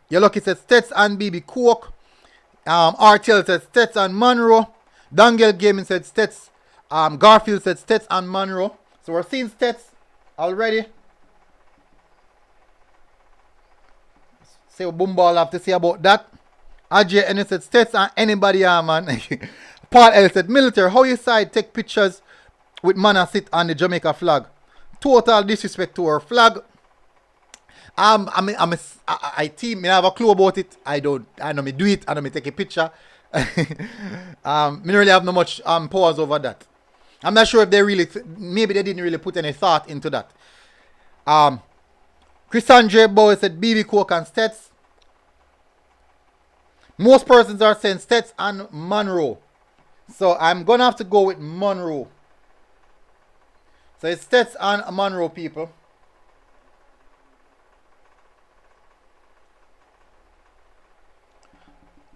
You're lucky said Stets and BB Cook. RTL said Stets and Monroe. Dangel Gaming said Stets. Garfield said Stets and Monroe. So we're seeing Stets already. See what Boomball have to say about that. Ajay Ennis said Stets and anybody, man. Paul L said Military, how you side take pictures with Mana sit on the Jamaica flag? Total disrespect to our flag. I team, I have a clue about it. I know me do it, I know me take a picture. Me don't really have no much powers over that. I'm not sure if they really, maybe they didn't really put any thought into that. Chris Andre Boy said BB Cook and Stets. Most persons are saying Stets and Monroe. So I'm gonna have to go with Monroe. So it's Stets and Monroe, people.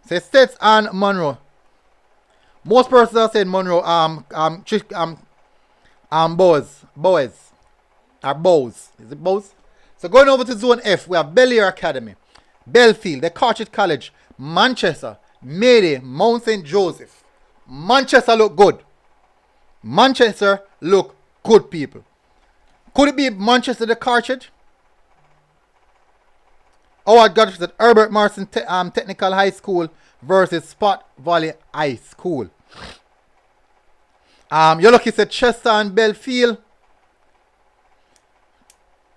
So it's Stets and Monroe. Most persons are saying Monroe. Boys. Or Bows. Is it Bows? So going over to Zone F, we have Belleair Academy, Belfield, the Carteret College, Manchester, Mayday, Mount St. Joseph. Manchester look good. Manchester look good, people. Could it be Manchester the Carteret? Howard Godfrey said Herbert Martin Technical High School versus Spot Valley High School. You're lucky said Chester and Belfield.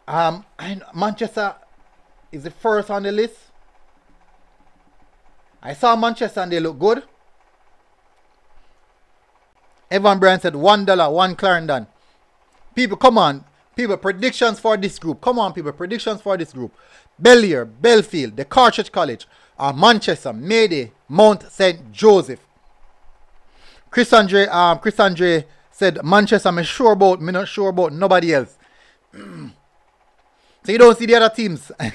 And Manchester is the first on the list. I saw Manchester and they look good. Evan Bryan said $1, one Clarendon. People, come on. People, predictions for this group. Come on, people, predictions for this group. Belleair, Belfield, the Carteret College, Manchester, Mayday, Mount St. Joseph. Chris Andre said Manchester, I'm sure about, me not sure about nobody else. So you don't see the other teams and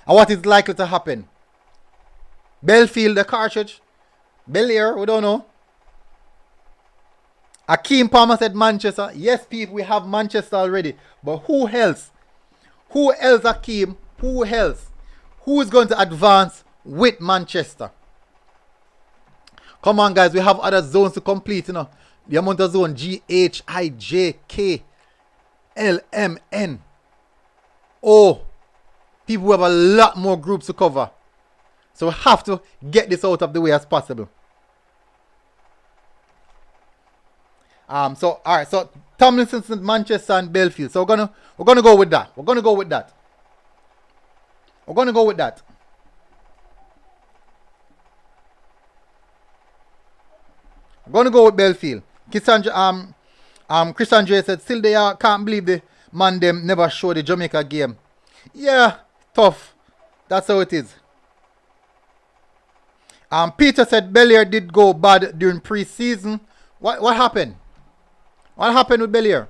what is likely to happen. Belfield, the Carteret, Belleair, we don't know. Akeem Palmer said Manchester. Yes, people, we have Manchester already. But who else? Who else, Akeem? Who else? Who is going to advance with Manchester? Come on, guys. We have other zones to complete, you know. The amount of zone G, H, I, J, K, L, M, N. Oh, people have a lot more groups to cover. So we have to get this out of the way as possible. So all right, so Tomlinson, Manchester, and Belfield. So we're gonna go with that. We're gonna go with that. We're gonna go with that. I'm gonna go with Belfield. Chris Andre said still they are can't believe the man them never show the Jamaica game. Yeah, tough. That's how it is. Peter said Belleair did go bad during pre-season. What happened? What happened with Belleair?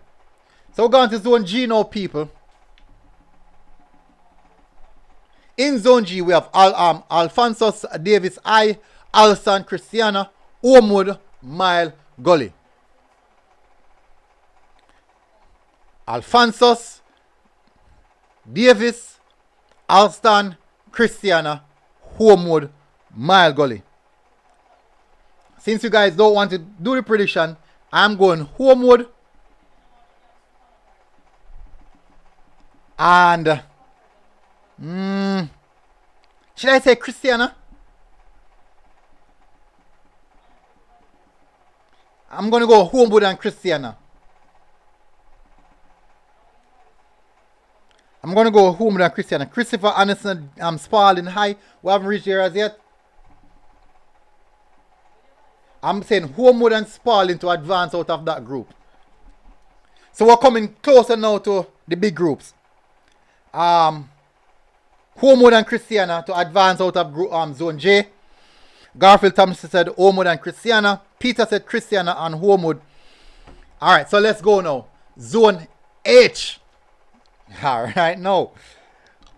So we're going to Zone G now, people. In Zone G, we have Alphonsus Davis I, Alston Christiana, Ormwood, Mile, Gully. Alphonsus Davis, Alston, Christiana, Homewood, Mile Gully. Since you guys don't want to do the prediction, I'm going Homewood and should I say Christiana? I'm going to go Homewood and Christiana. I'm going to go Homewood and Christiana. Christopher Anderson, Spalding High. We haven't reached here as yet. I'm saying Homewood and Spalding to advance out of that group. So we're coming closer now to the big groups. Homewood and Christiana to advance out of group, Zone J. Garfield Thompson said Homewood and Christiana. Peter said Christiana and Homewood. Alright, so let's go now. Zone H. Alright, now.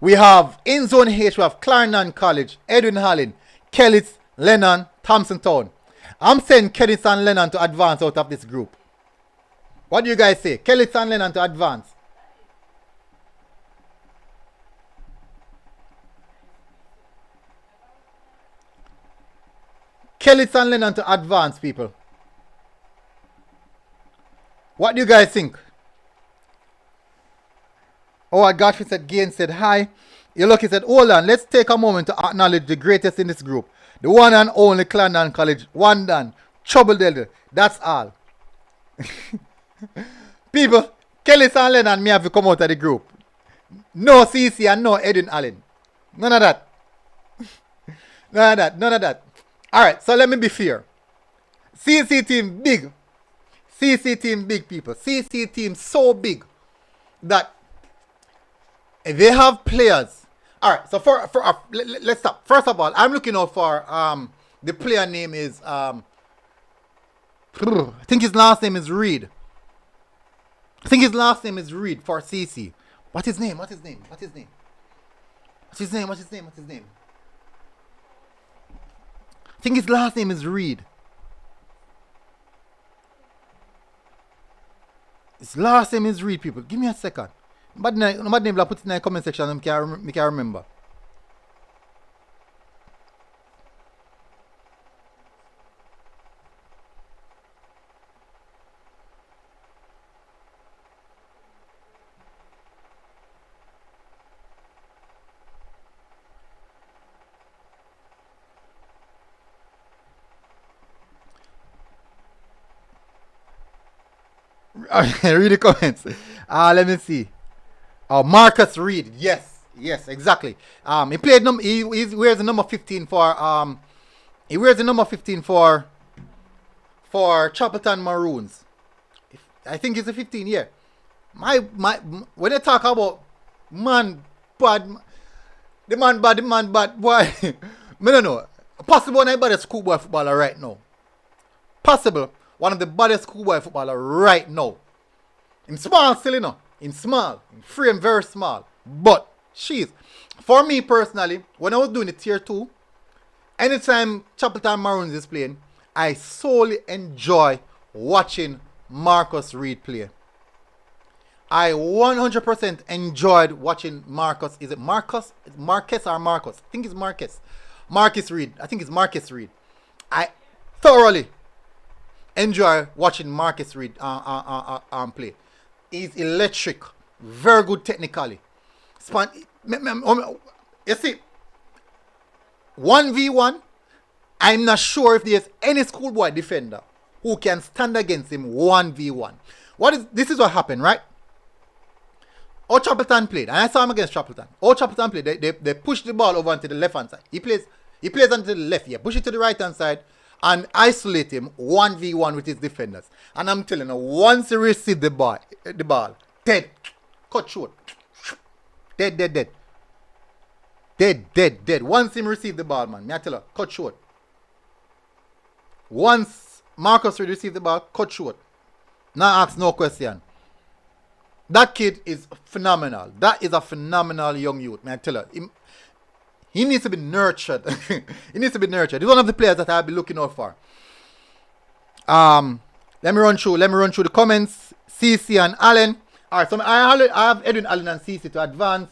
We have, in Zone H, we have Clarendon College, Edwin Hallin, Kellis, Lennon, Thompson Town. I'm saying Kellis and Lennon to advance out of this group. What do you guys say? Kellis and Lennon to advance. Kellis and Lennon to advance, people. What do you guys think? Oh, Godfrey said, Gain said hi. Lucky said, hold on, let's take a moment to acknowledge the greatest in this group. The one and only Clarendon College. One done. Trouble Delta. That's all. People, Kellis and Lennon may have to come out of the group. No CC and no Edwin Allen. None of that. None of that. None of that. Alright, so let me be fair. CC team big. CC team big, people. CC team so big that if they have players. Alright, so let's stop. First of all, I'm looking out for the player name is I think his last name is Reed. I think his last name is Reed for CC. What's his name? What's his name? What's his name? What's his name? What's his name? What's his name? I think his last name is Reed. His last name is Reed, people. Give me a second. But name la put in the comment section and me can remember. Read the comments. Let me see. Oh, Marcus Reed. Yes, exactly. He played he wears the number 15 for he wears the number 15 for Chapelton Maroons. I think it's a 15. Yeah. My when they talk about man bad, the man bad, boy. Me don't know. Possible one of the baddest schoolboy footballer right now. Possible one of the baddest schoolboy footballer right now. Him small still, you know. Him small. Him frame very small. But for me personally, when I was doing the tier 2, anytime Chapelton Maroons is playing, I solely enjoy watching Marcus Reed play. I 100% enjoyed watching Marcus. Is it Marcus? Marcus or Marcus? I think it's Marcus. Marcus Reed. I think it's Marcus Reed. I thoroughly enjoy watching Marcus Reed play. He's electric. Very good technically. You see, 1v1, I'm not sure if there's any schoolboy defender who can stand against him 1v1. This is what happened, right? Chapelton played, and I saw him against Chapelton. Chapelton played, they pushed the ball over onto the left hand side. He plays onto the left, yeah, push it to the right hand side and isolate him 1v1 with his defenders. And I'm telling you, once he received the ball, dead, cut short, dead. Once him received the ball, man, I tell you, cut short. Once Marcus Reed received the ball, cut short. Now ask no question. That kid is phenomenal. That is a phenomenal young youth, man. I tell you, he needs to be nurtured. He needs to be nurtured. He's one of the players that I'll be looking out for. Let me run through the comments. CC and Allen. Alright, so I have Edwin, Allen, and CC to advance.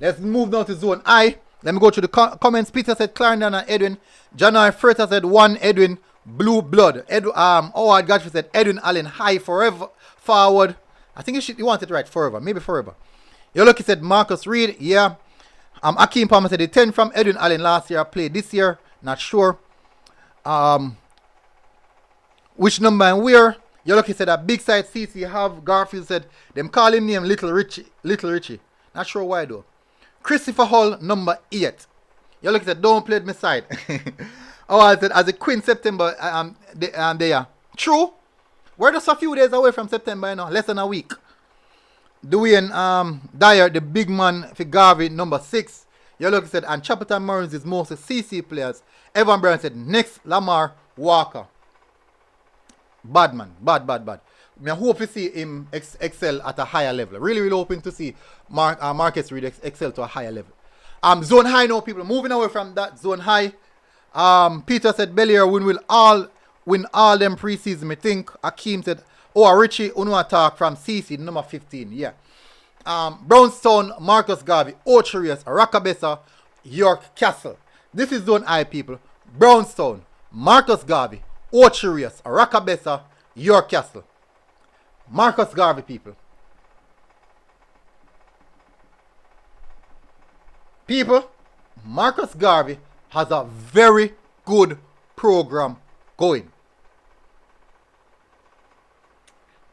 Let's move now to zone I. Let me go through the comments. Peter said Clarendon and Edwin. January Freighter said 1 Edwin, blue blood. Howard Godfrey said Edwin Allen, high forever, forward. I think he wanted it right, forever, maybe forever. Yoloki said Marcus Reed, yeah. Akeem Palmer said the 10 from Edwin Allen last year, played this year, not sure. Which number and where? Yoloki said a big side CC have. Garfield said them call him name Little Richie. Not sure why though. Christopher Hall, number 8. Yoloki said don't play my side. I said as a Queen September they are. True. We're just a few days away from September, you know, less than a week. Dwayne Dyer, the big man for Garvey, number 6. Yoloki said, and Chapelton Maroons is mostly CC players. Evan Brown said, next Lamar Walker. Bad man, bad. I hope to see him excel at a higher level. Really hoping to see Marcus Reed excel to a higher level. Zone high now, people. Moving away from that zone high. Peter said, Bellier win all them preseason. Me think Akeem said, Richie Unu attack from CC, number 15. Yeah. Brownstone, Marcus Garvey, Ocherius, Rakabessa, York Castle. This is zone I, people. Brownstone, Marcus Garvey, Ocherius, Rakabessa, York Castle. Marcus Garvey, people. People, Marcus Garvey has a very good program going.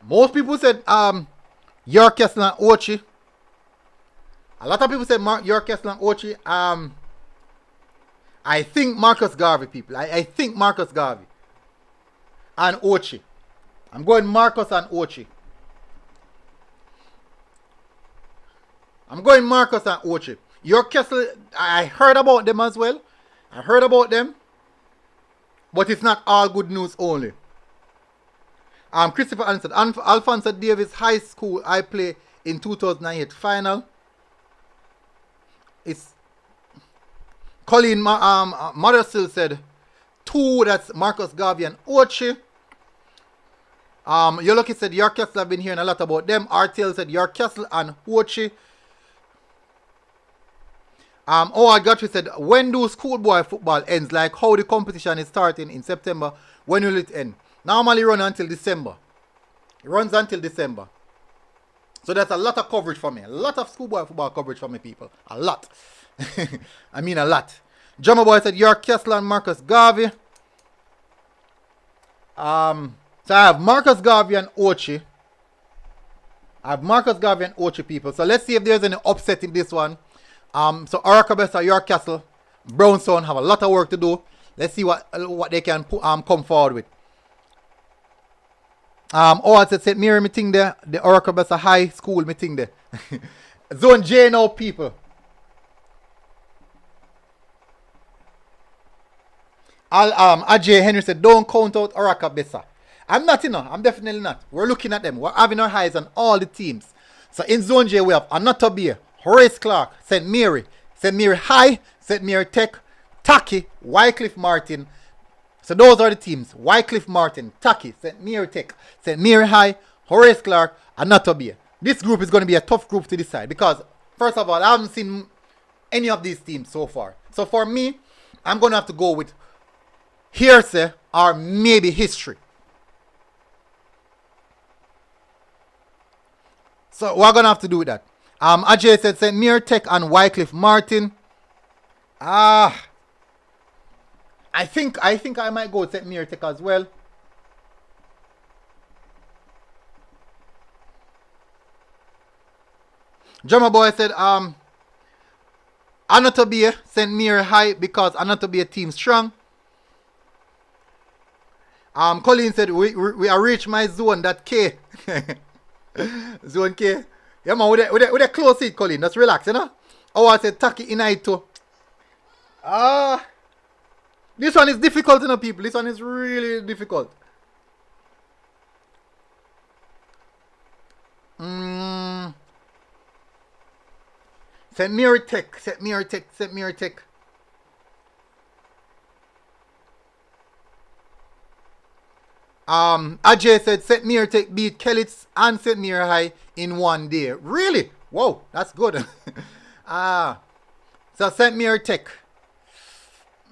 Most people said York Castle and Ochi. A lot of people said York Castle and Ochi. I think Marcus Garvey, people. I think Marcus Garvey and Ochi. I'm going Marcus and Ochi. York Castle, I heard about them as well. But it's not all good news only. Christopher Allen said, Alphonso Davis High School, I play in 2008 final. It's Colleen Mothersill said 2, that's Marcus Garvey and Ochi. Your Lucky said York Castle, have been hearing a lot about them. RTL said York Castle and Hochi. I got you said, when do schoolboy football ends? Like how the competition is starting in September, when will it end? Normally run until December. It runs until December. So that's a lot of coverage for me. A lot of schoolboy football coverage for me, people. A lot. I mean a lot. Drummer Boy said York Castle and Marcus Garvey. So I have Marcus Garvey and Ochi. People. So let's see if there's any upset in this one. So Arakabesa, York Castle, Brownstone have a lot of work to do. Let's see what they can come forward with. I said St. Mary meeting there, the Arakabesa High School meeting there. Zone J now, people. Ajay Henry said, don't count out Arakabesa. I'm not, I'm definitely not. We're looking at them. We're having our eyes on all the teams. So in Zone J, we have Anatobia, Horace Clark, St. Mary High, St. Mary Tech, Taki, Wycliffe Martin. So those are the teams. Wycliffe Martin, Taki, St. Mary Tech, St. Mary High, Horace Clark, and Natobia. This group is going to be a tough group to decide because, first of all, I haven't seen any of these teams so far. So for me, I'm going to have to go with hearsay or maybe history. So we're going to have to do with that. Ajay said St. Mary Tech and Wycliffe Martin. I think I might go with St. Mary Tech as well. Drummer Boy said Anatobia, St. Mary High because Anatobia team strong. Colin said we are reach my zone, that K. Zone K. Yeah, man, with a close seat, Colin. Just relax, I said Taki Inaito. This one is difficult, people. This one is really difficult. St. Mary Tech. Ajay said St. Mary Tech beat Kellitz and St. Mary High in one day. Really? Whoa, that's good. So St. Mary Tech.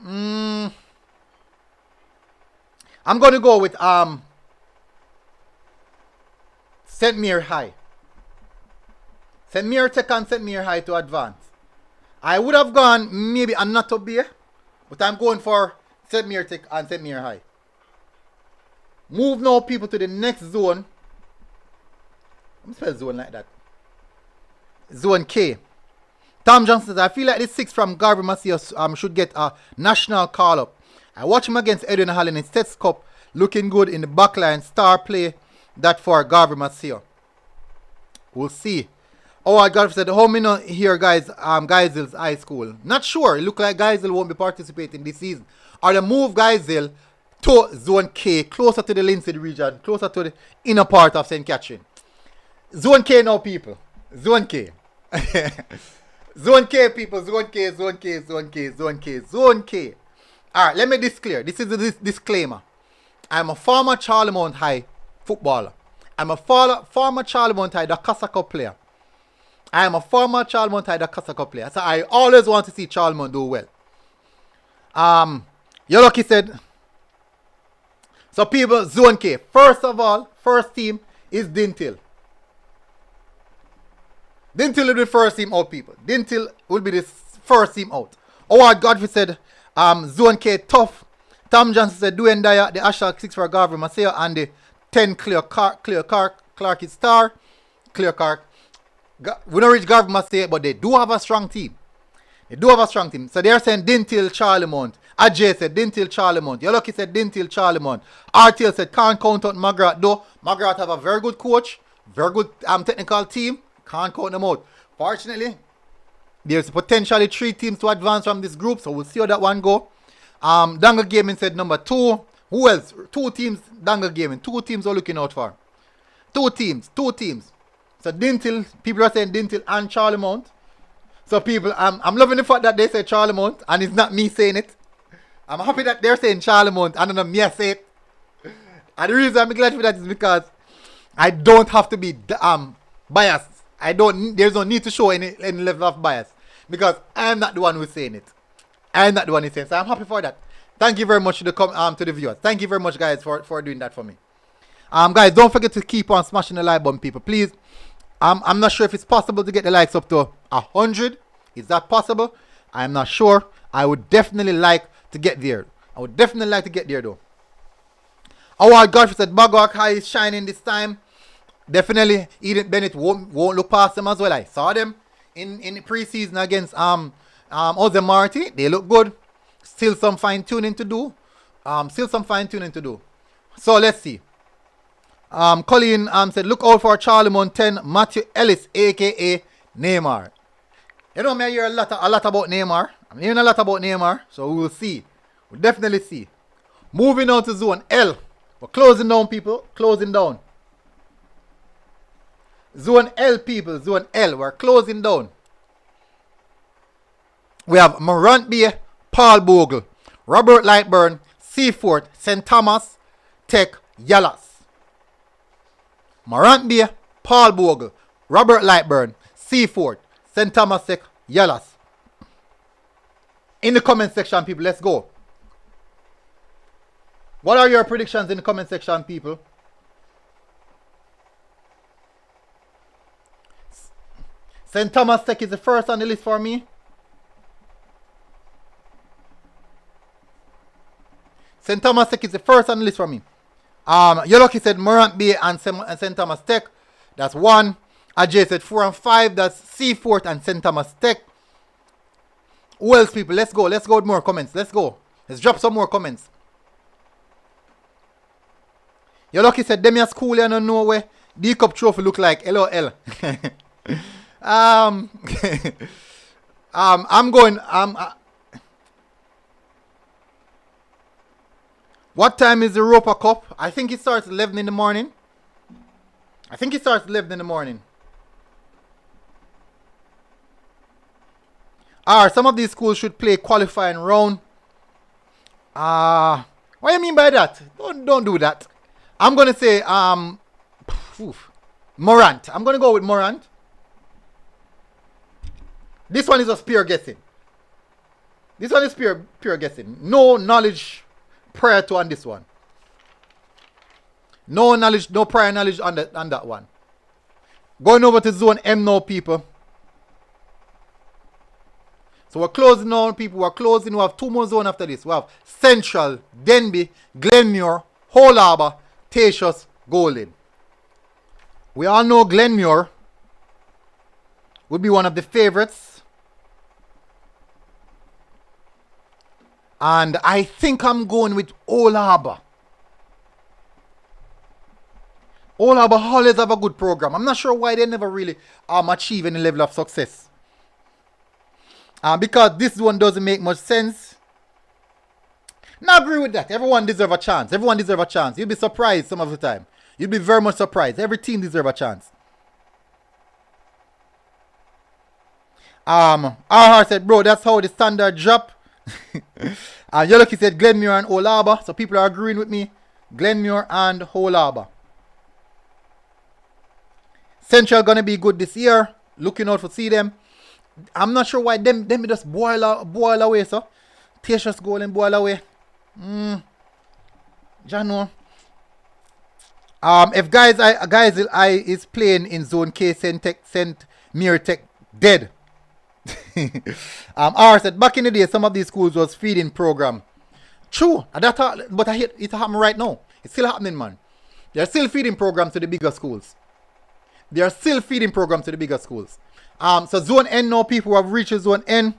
I'm going to go with St. Mary High. St. Mary Tech and St. Mary High to advance. I would have gone maybe Anatobia, but I'm going for St. Mary Tech and St. Mary High. Move now, people, to the next zone. Let me spell zone like that. Zone K. Tom Johnson says, I feel like this 6 from Garvey Macias should get a national call-up. I watch him against Edwin Hallin in States Cup, looking good in the backline. Star play that for Garvey Macias. We'll see. I got said, how many here, guys, Geisel High School? Not sure. It look like Geisel won't be participating this season. Or they move Geisel to Zone K, closer to the Lindsay region, closer to the inner part of St. Catherine. Zone K now, people. Zone K. Zone K, people. Zone K. Alright, let me declare. This is a disclaimer. I'm a former Charlemont High footballer. I'm a former Charlemont High Dakasa Cup player. I am a former Charlemont High Dakasa Cup player. So I always want to see Charlemont do well. Your Lucky said... So people, Zone K. First of all, first team is Dintil. Dintil will be the first team out, people. Dintil will be the first team out. Howard Godfrey said, Zone K tough. Tom Johnson said, Dwayne Dyer, the hashtag 6 for Garvey Macias, and the 10 Clark is star. Clear Clark. We don't reach Garvey Macias, but they do have a strong team. So they are saying Dintil Charlemont. Ajay said Dintil Charlemont. Your Lucky said Dintil Charlemont. RTL said can't count out Magrat, though. Magrat have a very good coach, very good technical team. Can't count them out. Fortunately, there's potentially 3 teams to advance from this group, so we'll see how that one go. Dangle Gaming said number 2. Who else? 2 teams, Dangle Gaming. 2 teams are looking out for. 2 teams. So Dintil, people are saying Dintil and Charlemont. So people, I'm loving the fact that they say Charlemont, and it's not me saying it. I'm happy that they're saying Charlemont, and not me say it. And the reason I'm glad for that is because I don't have to be biased. There's no need to show any level of bias. Because I'm not the one who's saying it. I'm not the one who's saying it. So I'm happy for that. Thank you very much to the viewers. Thank you very much, guys, for doing that for me. Guys, don't forget to keep on smashing the like button, people. Please. I'm not sure if it's possible to get the likes up to 100. Is that possible? I'm not sure. I would definitely like to get there. Though. Our Godfrey said Bagwak High is shining this time. Definitely Eden Bennett won't look past them as well. I saw them in the preseason against Jose Marti. They look good. Still some fine tuning to do. So let's see. Colleen said, look out for Charlie Mountain, Matthew Ellis, aka Neymar. You know me, I hear a lot about Neymar. I'm hearing a lot about Neymar, so we will see. We'll definitely see. Moving on to Zone L. We're closing down, people. Closing down. Zone L, people. Zone L. We're closing down. We have Morant Bay, Paul Bogle, Robert Lightburn, Seafort, St. Thomas, Tech, Yallas. Morant Bay, Paul Bogle, Robert Lightburn, Seafort, St. Thomas Tech, Yallas. In the comment section, people, let's go. What are your predictions in the comment section, people? St. Thomas Tech is the first on the list for me. St. Thomas Tech is the first on the list for me. Yoloki said Morant Bay and St. Thomas Tech. That's 1. Ajay said 4 and 5. That's Seafort and St. Thomas Tech. Who else, people? Let's go. Let's go with more comments. Let's go. Let's drop some more comments. Yoloki said Demia School I don't know where D Cup trophy look like. LOL. I'm going. What time is the Europa Cup? I think it starts 11 in the morning. Some of these schools should play qualifying round. What do you mean by that? Don't do that. I'm gonna say Morant. I'm gonna go with Morant. This one is just pure guessing. Pure guessing. No knowledge prior to on this one. No knowledge, no prior knowledge on that one. Going over to Zone M now, people. So we're closing now, people. We're closing. We have 2 more zones after this. We have Central, Denby, Glenmuir, Hull Harbour, Tatius, Golden. We all know Glenmuir would be one of the favorites. And I think I'm going with Hull Harbour. Hull Harbour always have a good program. I'm not sure why they never really achieve any level of success. Because this one doesn't make much sense. Now, I agree with that. Everyone deserves a chance. You'll be surprised some of the time. You'll be very much surprised. Every team deserves a chance. RR said, bro, that's how the standard drop. Yoloki said Glenmuir and Hull Harbour. So people are agreeing with me. Glenmuir and Hull Harbour. Central gonna be good this year. Looking out for see them. I'm not sure why them just boil away, so. Tatius Golden boil away. Jano. If guys is playing in Zone K, St. Mary Tech dead. R said back in the day some of these schools was feeding program. True, but I hear it happen right now. It's still happening, man. They're still feeding programs to the bigger schools. So Zone N now, people who have reached Zone N.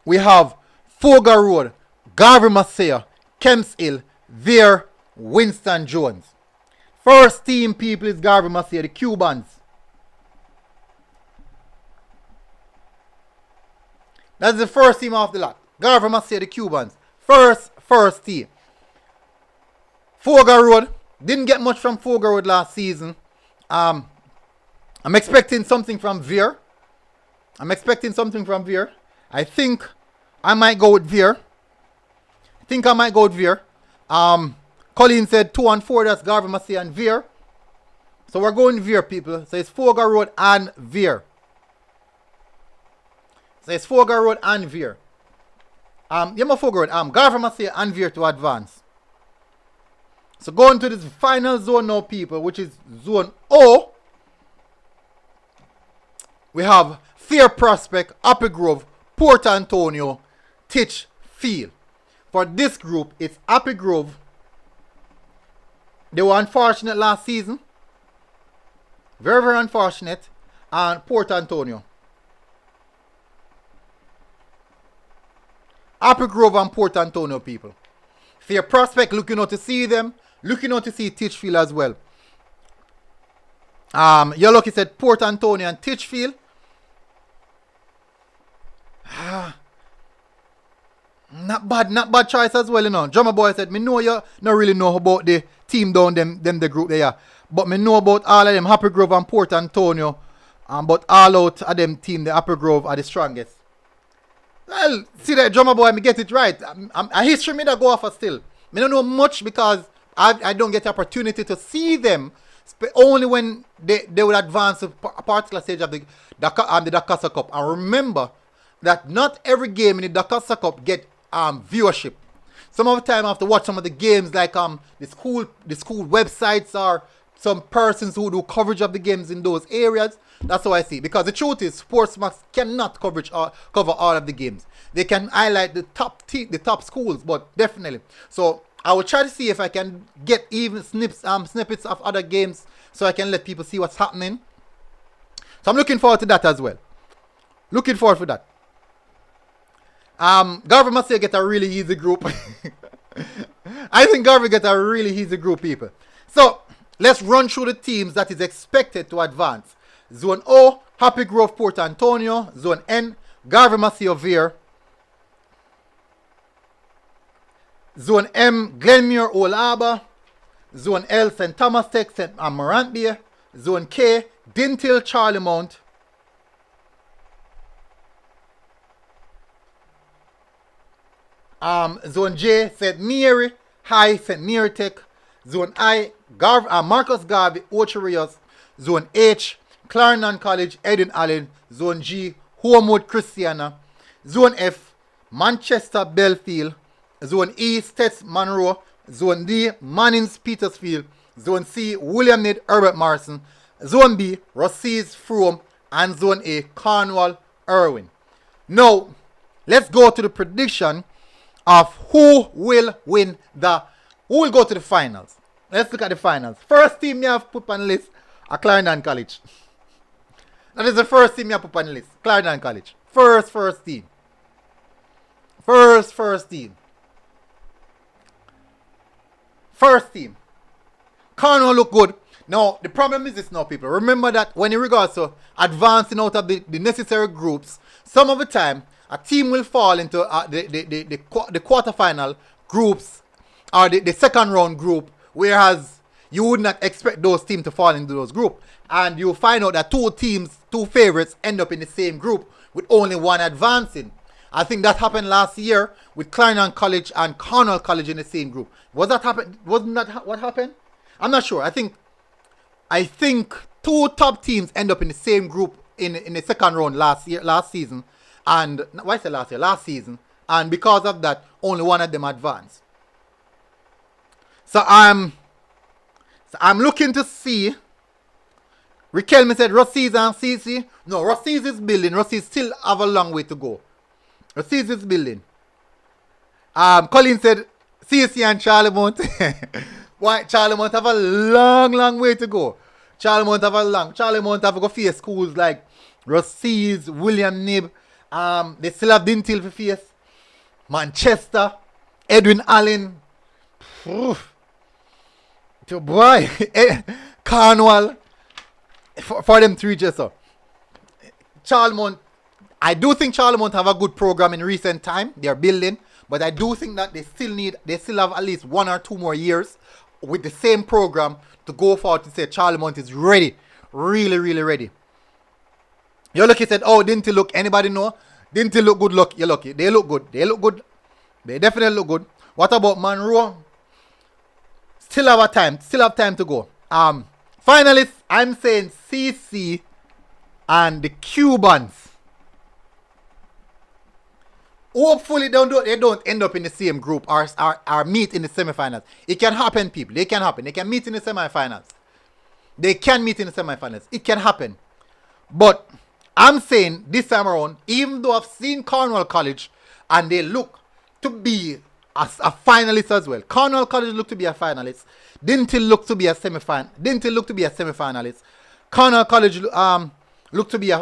We have Fogar Road, Garvey Masaya, Kemps Hill, Veer, Winston Jones. First team, people, is Garvey Masaya, the Cubans. That's the first team off the lot. Garvey Masaya, the Cubans. First team. Fogar Road. Didn't get much from Fogar Road last season. I'm expecting something from Veer. I think I might go with Veer. Because Colleen said 2 and 4, that's Garvey Massey and Veer. So we're going Veer, people. So it's Fogar Road and Veer. So it's Fogar Road and Veer. Fogar Road, Garvey Massey and Veer to advance. So going to this final zone now, people, which is zone O. We have Fair Prospect, Happy Grove, Port Antonio, Titchfield. For this group, it's Happy Grove. They were unfortunate last season. Very, very unfortunate. And Port Antonio. Happy Grove and Port Antonio, people. Fair Prospect, looking out to see them. Looking out to see Titchfield as well. Your lucky said Port Antonio and Titchfield. Not bad choice as well, you know. Drummer Boy said, me know you not really know about the team down them the group there. But me know about all of them, Happy Grove and Port Antonio. But all out of them team, the Happy Grove are the strongest. Well, see that Drummer Boy, me get it right. A history me that go off still. Me don't know much because I don't get the opportunity to see them. Only when they will advance to a particular stage of the Dakasa Cup. And remember that not every game in the Dakasa Cup get viewership. Some of the time I have to watch some of the games like the school websites or some persons who do coverage of the games in those areas. That's how I see it. Because the truth is, Sportsmax cannot cover all of the games. They can highlight the top schools, but definitely. So I will try to see if I can get even snippets of other games so I can let people see what's happening. So I'm looking forward to that as well. Looking forward for that. Garvey must say get a really easy group. I think Garvey get a really easy group, people. So let's run through the teams that is expected to advance. Zone O, Happy Grove, Port Antonio. Zone N, Garvey Massey Veer. Zone M, Glenmuir, Old Harbour. Zone L, St. Thomas Tech, St. Morant Bay. Zone K, Dintil, Charlie Mount. Zone J, St. Mary High, St. Mary Tech. Zone I, Marcus Garvey, Ocho Rios. Zone H, Clarendon College, Eden Allen. Zone G, Homewood Christiana. Zone F, Manchester Belfield. Zone E, Stets Monroe. Zone D, Mannings Petersfield. Zone C, William Nid Herbert Morrison. Zone B, Rossies Frome. And Zone A, Cornwall Irwin. Now, let's go to the prediction of who will go to the finals. Let's look at the finals. First team you have put on the list are Clarendon College. That is the first team you have put on the list. Clarendon College. First team. First team. First team. Cornwall look good. Now, the problem is this now, people. Remember that when in regards to advancing out of the necessary groups, some of the time, a team will fall into the quarterfinal groups or the second round group, whereas you would not expect those teams to fall into those groups. And you'll find out that two favorites end up in the same group with only one advancing. I think that happened last year with Clarendon College and Cornwall College in the same group. Wasn't that what happened? I'm not sure. I think two top teams end up in the same group in the second round last season. And why is it last year? Last season. And because of that, only one of them advanced. So I'm looking to see. Riquelme said Rossies and CC. No, Rossies is building. Rossies still have a long way to go. Rossies is building. Colin said CC and Charlie Mount. Why? Charlie Mount have a long way to go. Charlie Mount have to go face schools like Rossies, William Nib. They still have Dintil for face. Manchester, Edwin Allen. Boy, Cornwall. For them three just so. Charlemont. I do think Charlemont have a good program in recent time. They are building. But I do think that they still have at least 1 or 2 more years with the same program to go forward to say Charlemont is ready. Really, really ready. You're lucky said, oh, didn't he look? Anybody know? Didn't he look good? Look, you're lucky. They look good. They definitely look good. What about Monroe? Still have time to go. Finalists, I'm saying CC and the Cubans. Hopefully they don't end up in the same group or meet in the semifinals. It can happen, people. It can happen. They can meet in the semifinals. It can happen. But I'm saying this time around, even though I've seen Cornwall College and they look to be a finalist as well. Cornwall College looked to be a finalist. Didn't it look to be a semifinalist? Cornwall College looked to be a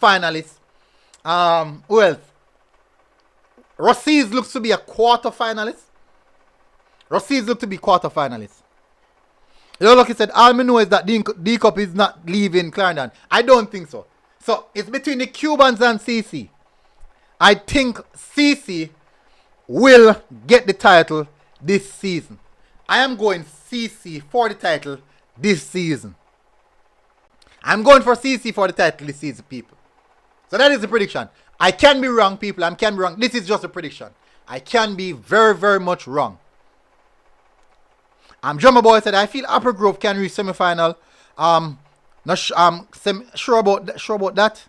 finalist. Who else? Rossies looks to be a quarter-finalist. You know, like I said, all I know is that D-Cup is not leaving Clarendon. I don't think so. So, it's between the Cubans and CC. I think CC will get the title this season. I am going CC for the title this season. People. So that is the prediction. I can be wrong, people. This is just a prediction. I can be very, very much wrong. Drummer Boy said, I feel Upper Grove can reach semi-final. Sure about that.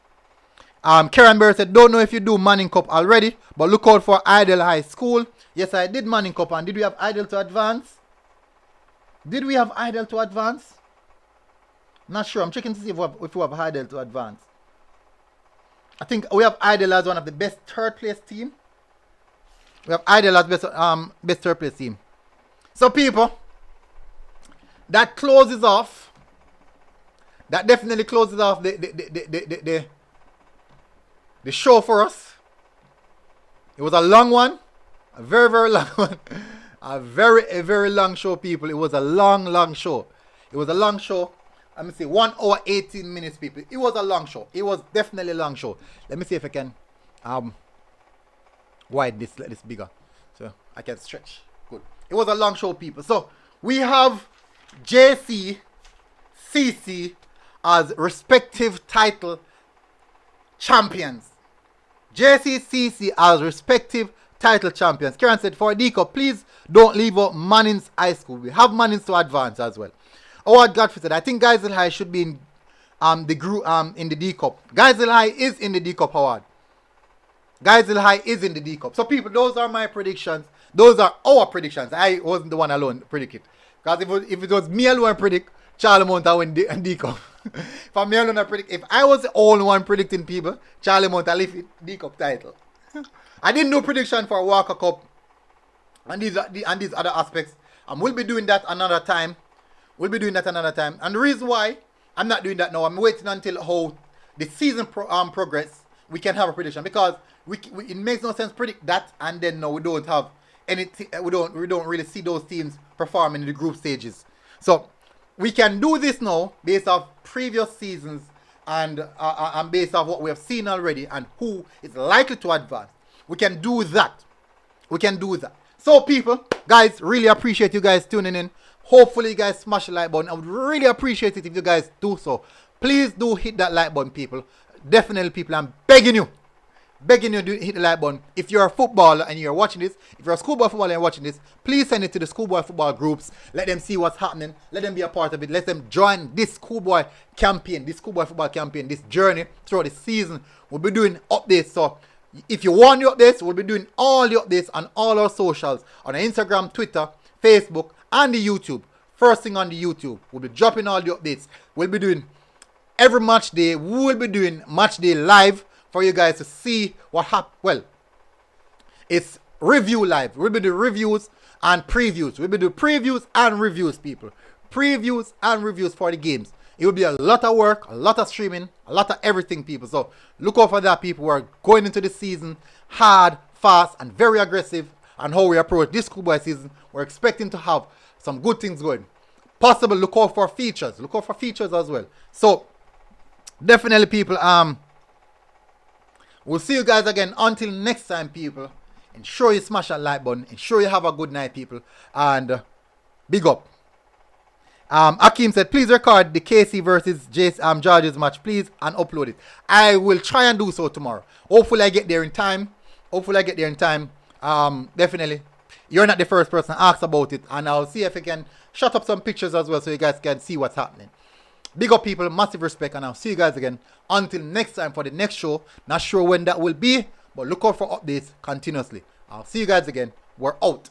Karen Bear said, don't know if you do Manning Cup already, but look out for Idle High School. Yes, I did Manning Cup. And did we have Idle to advance? Not sure. I'm checking to see if we have Idle to advance. I think we have Idle as one of the best third place team. Best third place team. So people, that closes off. That definitely closes off the show for us. It was a long one. A very, very long one. A very long show, people. It was a long show. Let me see, 1 hour 18 minutes, people. It was a long show. It was definitely a long show. Let me see if I can widen this, let this bigger, so I can stretch. Good. It was a long show, people. So we have JC, CC as respective title champions. JC, CC as respective title champions. Karen said, for D-Cup, please don't leave out Manning's High School. We have Manning's to advance as well. Howard Godfrey said, I think Geisel High should be in the group in the D-Cup. Geisel High is in the D-Cup, Howard. So people, those are my predictions. Those are our predictions. I wasn't the one alone predict it. Because if it was me alone predict, Charlie Monta win D-Cup. If I'm me alone predict, if I was the only one predicting people, Charlie Monta lift it D-Cup title. I didn't do prediction for Walker Cup and these other aspects. And we'll be doing that another time. And the reason why I'm not doing that now, I'm waiting until how the season progress, we can have a prediction. Because it makes no sense predict that and then no, we don't have anything. We don't really see those teams performing in the group stages. So we can do this now based off previous seasons and based off what we have seen already and who is likely to advance. We can do that. So people, guys, really appreciate you guys tuning in. Hopefully you guys smash the like button. I would really appreciate it if you guys do so. Please do hit that like button, people. Definitely, people, I'm begging you to hit the like button. If you're a footballer and you're watching this, if you're a schoolboy footballer and you're watching this, please send it to the schoolboy football groups. Let them see what's happening. Let them be a part of it. Let them join this schoolboy campaign, this schoolboy football campaign, this journey throughout the season. We'll be doing updates. So if you want the updates, we'll be doing all the updates on all our socials, on Instagram, Twitter, Facebook, and the YouTube. First thing on the YouTube, we'll be dropping all the updates. We'll be doing every match day. We will be doing match day live for you guys to see what happened. Well, it's review live. We'll be doing reviews and previews. We'll be doing previews and reviews, people. Previews and reviews for the games. It will be a lot of work, a lot of streaming, a lot of everything, people. So look out for that, people. We're going into the season hard, fast, and very aggressive. And how we approach this schoolboy season, we're expecting to have some good things going. Possible, look out for features. Look out for features as well. So definitely, people, we'll see you guys again until next time, people. Ensure you smash that like button. Ensure you have a good night, people. And big up. Akeem said, please record the KC versus George's match, please, and upload it. I will try and do so tomorrow. Hopefully I get there in time. Definitely. You're not the first person to ask about it, and I'll see if I can shut up some pictures as well so you guys can see what's happening. Big up people, massive respect, and I'll see you guys again until next time for the next show. Not sure when that will be, but look out for updates continuously. I'll see you guys again. We're out.